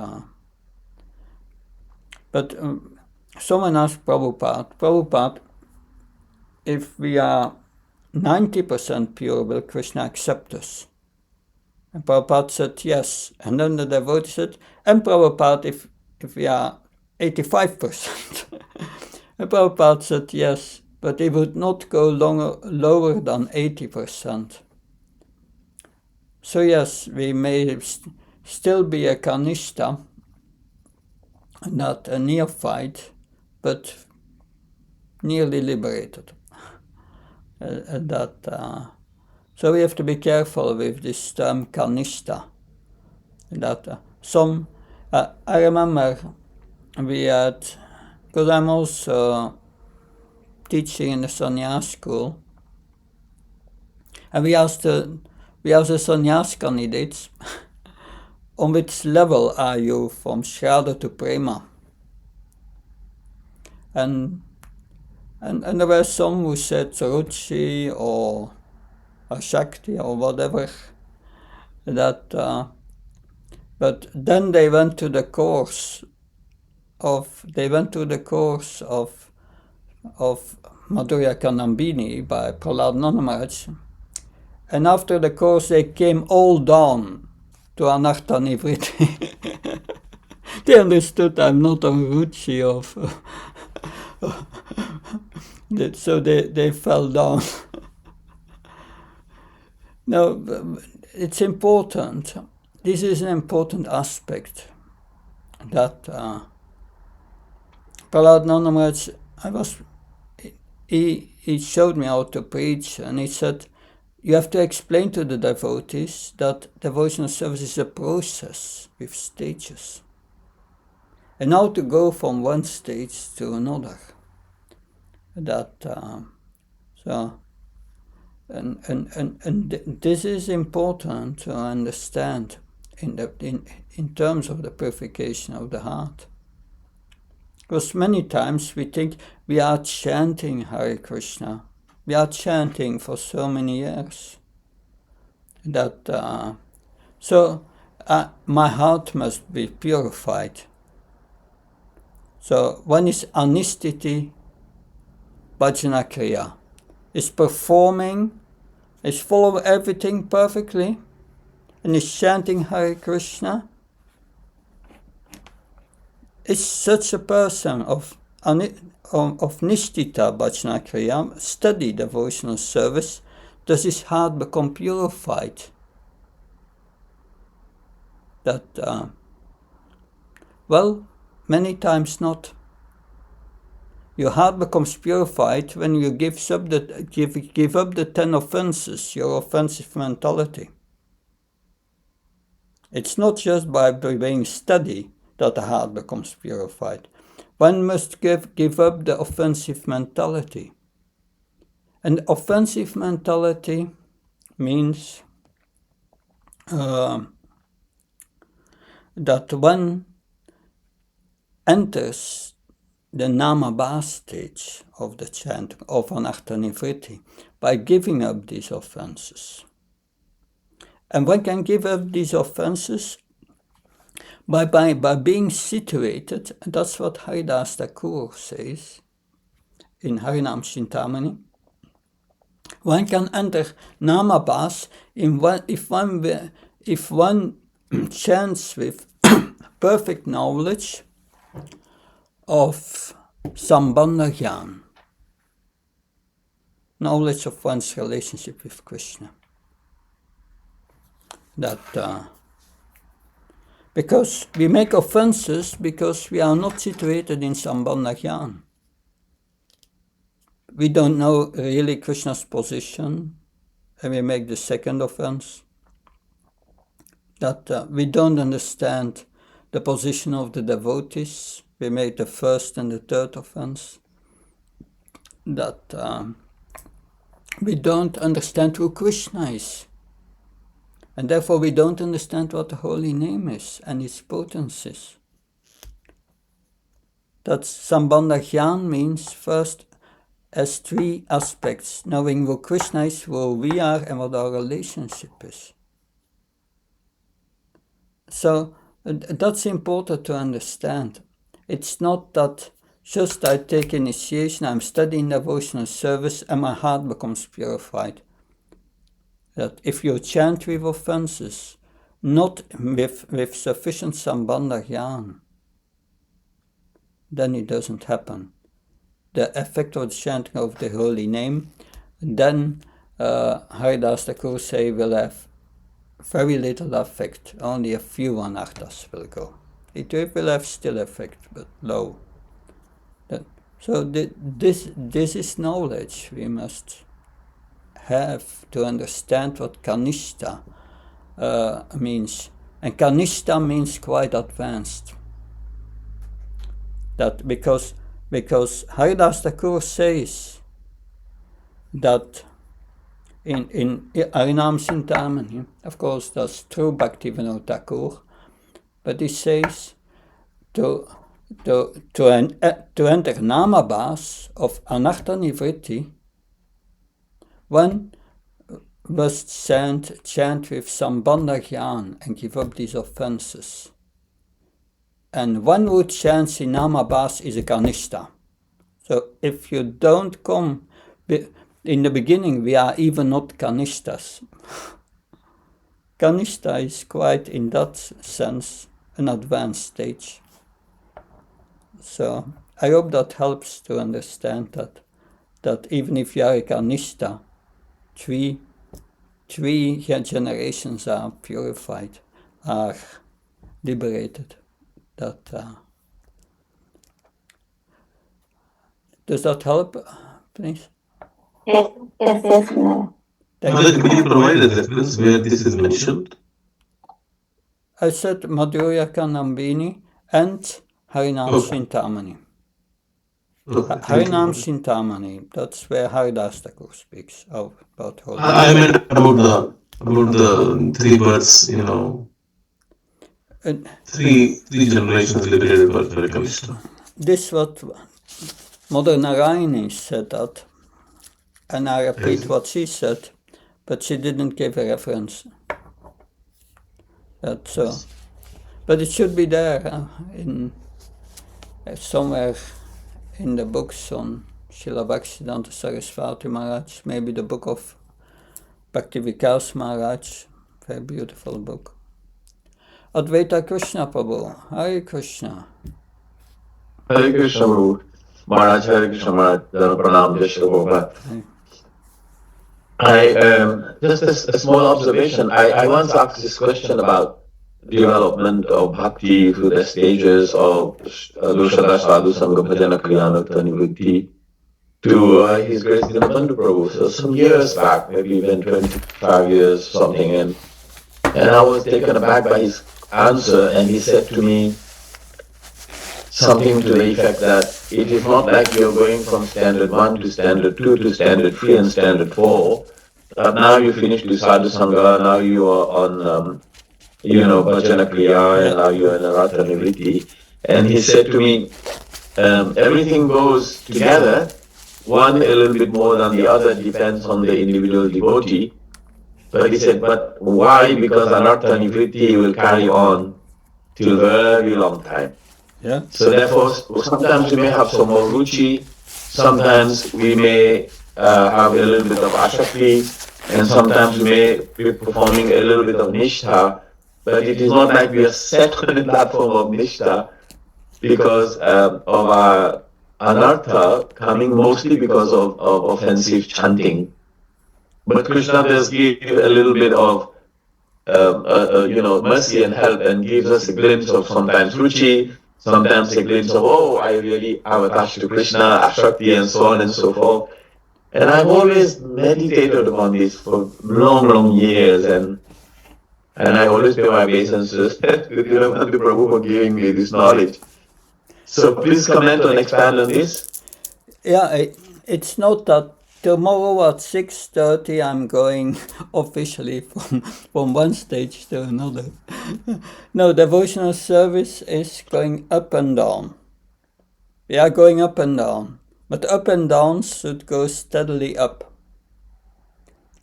someone asked Prabhupada, if we are 90% pure, will Krishna accept us? And Prabhupada said yes. And then the devotee said, and Prabhupada, if we are 85%? And Prabhupada said yes, but he would not go lower than 80%. So yes, we may still be a Kanishta, not a neophyte, but nearly liberated. So we have to be careful with this term Kanishta. I remember we had, because I'm also teaching in the sannyas school, and we asked the sannyas candidates on which level are you from Shraddha to Prema? And there were some who said Ruchi or Shakti or whatever. But then they went to the course of Madhurya Kanambini by Prahlad Maharaj. And after the course, they came all down to Anartha Nivriti. They understood I'm not a Ruchi of. So they fell down. No, it's important. This is an important aspect that Prahlad Maharaj, he showed me how to preach, and he said, you have to explain to the devotees that devotional service is a process with stages, and how to go from one stage to another. And this is important to understand in terms of the purification of the heart. Because many times we think we are chanting Hare Krishna. We are chanting for so many years that my heart must be purified. So one is Anistiti Bhajana Kriya. Is performing, is following everything perfectly, and is chanting Hare Krishna. Is such a person of Nishtita Bhajana Kriya, study devotional service, does his heart become purified? Well, many times not. Your heart becomes purified when you give up the 10 offenses, your offensive mentality. It's not just by being steady that the heart becomes purified. One must give up the offensive mentality. And offensive mentality means that one enters the Namabha stage of the chant of Anartha Nivriti by giving up these offenses. And one can give up these offenses by being situated, and that's what Haridas Thakur says in Harinam Chintamani. One can enter Namabhas if one chants with perfect knowledge of Sambandha Gyan, knowledge of one's relationship with Krishna. Because we make offenses because we are not situated in Sambandha Gyan. We don't know really Krishna's position, and we make the second offense. We don't understand the position of the devotees. We make the first and the third offense. We don't understand who Krishna is. And therefore we don't understand what the holy name is and its potencies. That Sambandha Gyan means first as three aspects, knowing who Krishna is, who we are, and what our relationship is. So that's important to understand. It's not that just I take initiation, I'm studying devotional service, and my heart becomes purified. That if you chant with offenses, not with sufficient Sambandha Gyan, then it doesn't happen. The effect of the chanting of the holy name, then Haridas Thakur say will have very little effect. Only a few anarthas will go. It will have still effect, but low. So this is knowledge we must have to understand what Kanishta means. And Kanishta means quite advanced. That because Haridas Thakur says that in Harinam Chintamani, of course that's true Bhaktivedanta Thakur, but he says to enter namabhas of anartha nivritti, one must chant with sambandha gyan and give up these offenses. And one who chants in namabhas is a kanishta. So if you don't come, in the beginning we are even not kanishtas. Kanishta is quite, in that sense, an advanced stage. So I hope that helps to understand that even if you are a kanishta, three generations are purified, are liberated. Does that help, please? Yes, no. Mother, could you provide a reference where this is mentioned? I said Madhurya Kanambini and Harinam Chintamani. Harinam Chintamani, that's where Haridas Thakur speaks about holy. I meant about the three births, three generations liberated by Kanishta. This what Mother Narayani said that, and I repeat what she said, but she didn't give a reference. That's so. But it should be there in somewhere in the books on Srila Bhaktivedanta Saraswati Maharaj, maybe the book of Bhaktivedanta Maharaj, very beautiful book. Advaita Krishna Prabhu, Hare Krishna. Hare Krishna Prabhu. Maharaj, Hare Krishna Maharaj, Pranam Prabhupada. Just a small observation. I once asked this question about development of bhakti through the stages of Lushada Sadhu Sangha Bhajana Kriyanakta Nivritti to His Grace Dinabandhu Prabhu. So some years back, maybe even 25 years something, and I was taken aback by his answer, and he said to me something to the effect that it is not like you're going from standard 1 to standard 2 to standard 3 and standard 4. Now you finished with Sadhu Sangha, now you are on Bhajana Kriya, and now you're in Anartha Nivritti. And he said to me, everything goes together, one a little bit more than the other, depends on the individual devotee. But he said, but why? Because Anartha Nivritti will carry on till very long time. Yeah. So therefore, sometimes we may have some more ruchi, sometimes we may have a little bit of ashakti, and sometimes we may be performing a little bit of nishtha, but it is not like we are set on the platform of nishtha because of our anartha coming mostly because of offensive chanting. But Krishna does give a little bit of mercy and help and gives us a glimpse of sometimes ruchi, sometimes a glimpse of, oh, I really am attached to Krishna, Ashakti, and so on and so forth. And I've always meditated upon this for long, long years, and I always pay my obeisances to Dinabandhu Prabhu for giving me this knowledge. So please comment and expand on this. Yeah, it's not that tomorrow at 6:30 I'm going officially from one stage to another. No, devotional service is going up and down. We are going up and down, but up and down should go steadily up.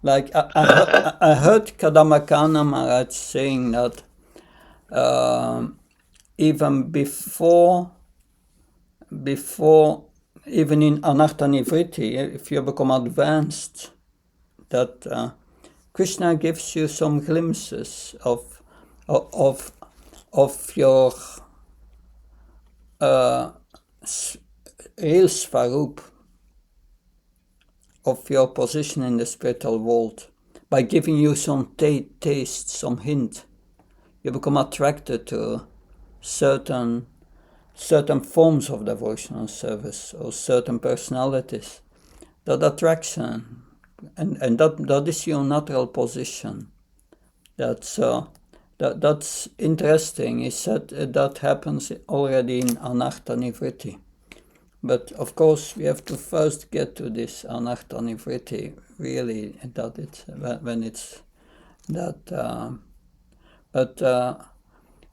Like I heard Kadamakana Maharaj saying that even before even in Anartha Nivritti, if you become advanced, that Krishna gives you some glimpses of your real svarup, of your position in the spiritual world, by giving you some taste, some hint. You become attracted to certain forms of devotional service or certain personalities. That attraction, and that is your natural position. That's interesting. Is that happens already in Anartha Nivritti. But of course, we have to first get to this Anartha Nivritti, really, that it's when it's that. But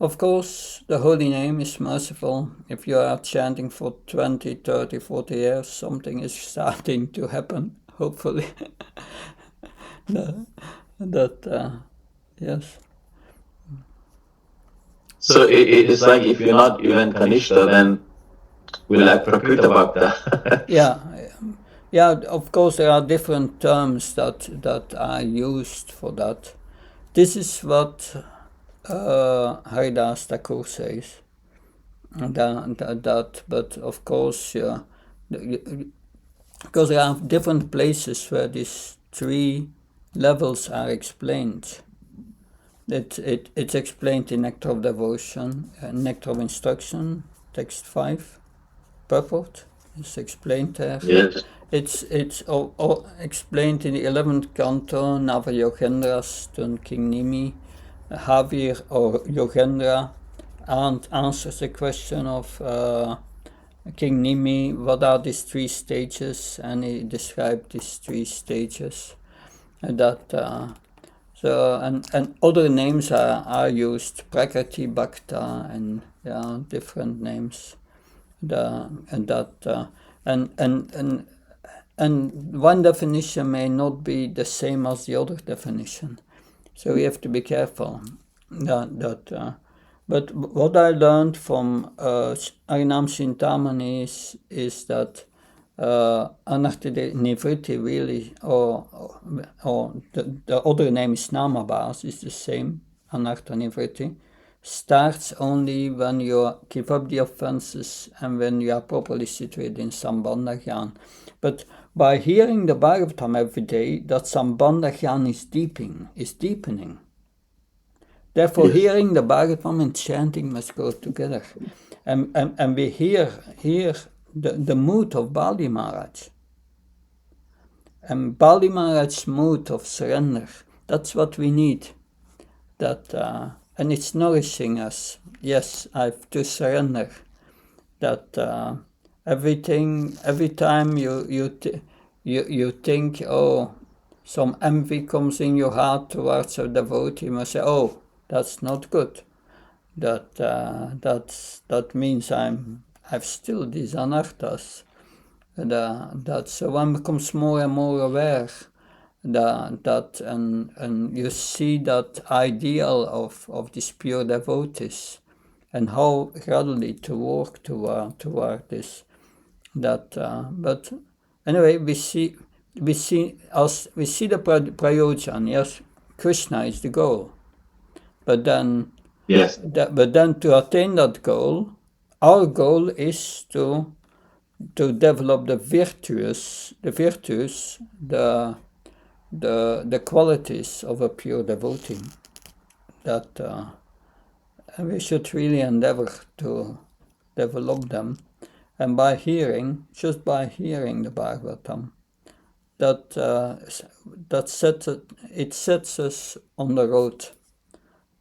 Of course, the holy name is merciful. If you are chanting for 20, 30, 40 years, something is starting to happen, hopefully. Yes. So it's like if you're not even Kanishta, then we're like Prakrita Bhakta. Yeah, of course there are different terms that are used for that. This is what Haridas Thakur says. But of course, because there are different places where these three levels are explained. It's explained in Nectar of Devotion, Nectar of Instruction, text 5, purport. It's explained there. Yes. It's all explained in the 11th canto, Nava Yogendras, to King Nimi. Havir or Yogendra answers the question of King Nimi, what are these three stages? And he described these three stages. And other names are used, Prakriti Bhakta, and different names. And one definition may not be the same as the other definition, so we have to be careful. But what I learned from Arinam Chintamani is that Anartha Nivritti really, or the other name is Namabhas, is the same, Anartha Nivritti, starts only when you give up the offenses and when you are properly situated in Sambandha Gyan. But by hearing the Bhagavatam every day, that Sambandha Gyan is deepening. Therefore, yes, hearing the Bhagavatam and chanting must go together. And we hear the mood of Bali Maharaj. And Bali Maharaj's mood of surrender, that's what we need. And it's nourishing us. Yes, I have to surrender. That every time you think, oh, some envy comes in your heart towards a devotee, you must say, oh, that's not good. That means I've still these anarthas. So one becomes more and more aware and you see that ideal of these pure devotees and how gradually to work toward this. But anyway, we see the prayojan. Yes, Krishna is the goal. But then, yes. But then to attain that goal, our goal is to develop the virtues, the qualities of a pure devotee. That we should really endeavor to develop them, and just by hearing the Bhagavatam, that sets us on the road.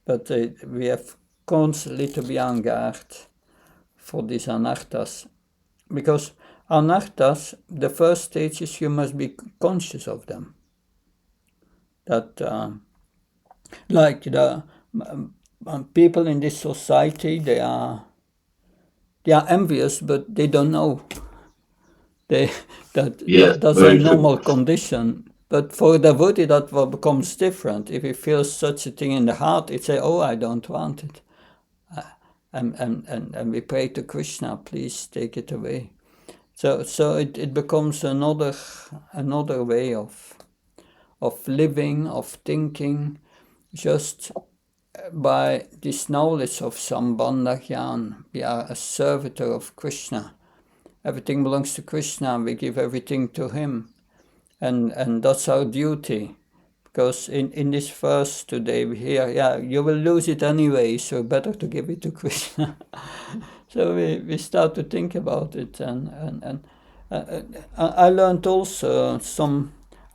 But we have constantly to be on guard for these anarthas. Because anarthas, the first stage is you must be conscious of them. That, like the people in this society, they are envious, but they don't know. That's a normal condition. But for a devotee, that becomes different. If he feels such a thing in the heart, he'd say, "Oh, I don't want it," and we pray to Krishna, "Please take it away." So it becomes another way of living, of thinking, just by this knowledge of Sambandha Gyan. We are a servitor of Krishna. Everything belongs to Krishna, and we give everything to him. And that's our duty. Because in this verse today we hear, you will lose it anyway, so better to give it to Krishna. So we start to think about it. And I learned also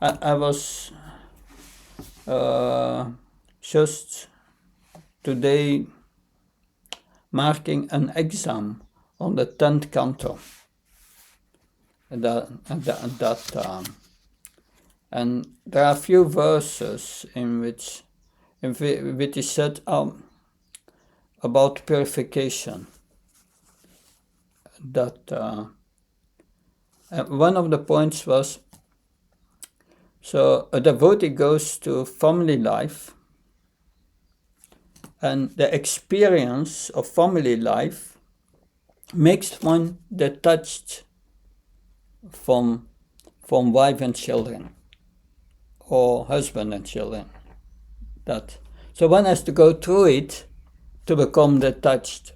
I was just today marking an exam on the 10th canto. And there are a few verses in which it is said, about purification. That one of the points was, so a devotee goes to family life, and the experience of family life makes one detached from wife and children, or husband and children. So one has to go through it to become detached.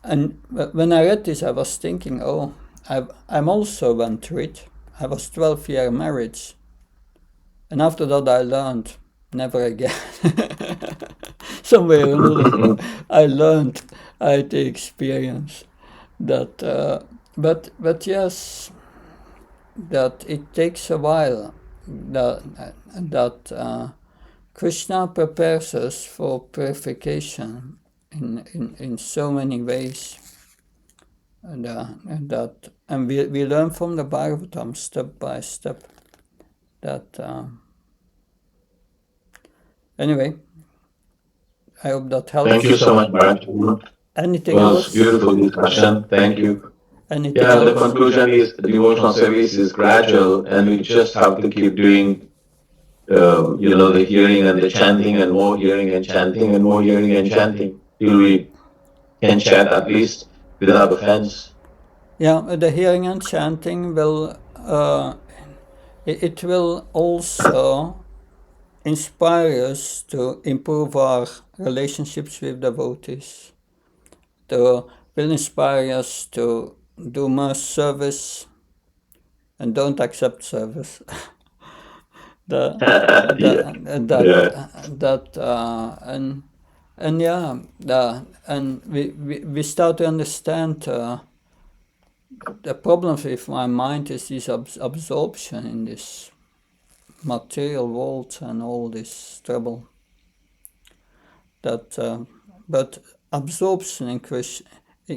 And when I read this, I was thinking, I'm also went through it. I was 12-year marriage, and after that I learned never again. Somewhere I learned, I had the experience that, but yes, that it takes a while. That Krishna prepares us for purification in so many ways. And we learn from the Bhagavatam step by step. Anyway, I hope that helps. Thank you so much, Bharat. Anything It else? was beautiful discussion. Thank you. Anything Yeah, the else? conclusion is devotional service is gradual, and we just have to keep doing, the hearing and the chanting, and more hearing and chanting, and more hearing and chanting, till we can chant at least without offense. Yeah, the hearing and chanting will, it will also inspire us to improve our relationships with devotees. Will inspire us to do more service and don't accept service. And we start to understand the problems with my mind is this absorption in this material world and all this trouble. But absorption in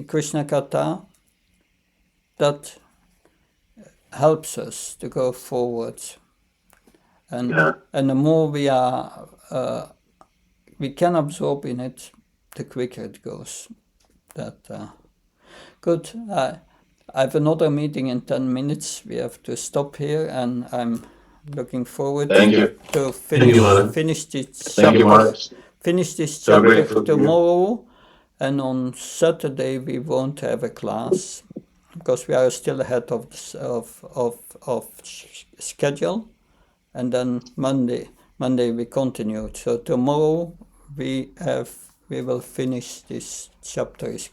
Krishna Katha, that helps us to go forward. And the more we can absorb in it, the quicker it goes. Good. I have another meeting in 10 minutes. We have to stop here, and I'm looking forward to finish this chapter. Finish this chapter tomorrow, and on Saturday we won't have a class because we are still ahead of schedule, and then Monday we continue. So tomorrow we will finish this chapter if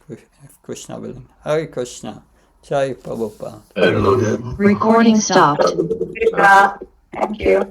Krishna willing. Hare Krishna. Jai Prabhupada. Recording stopped. Thank you.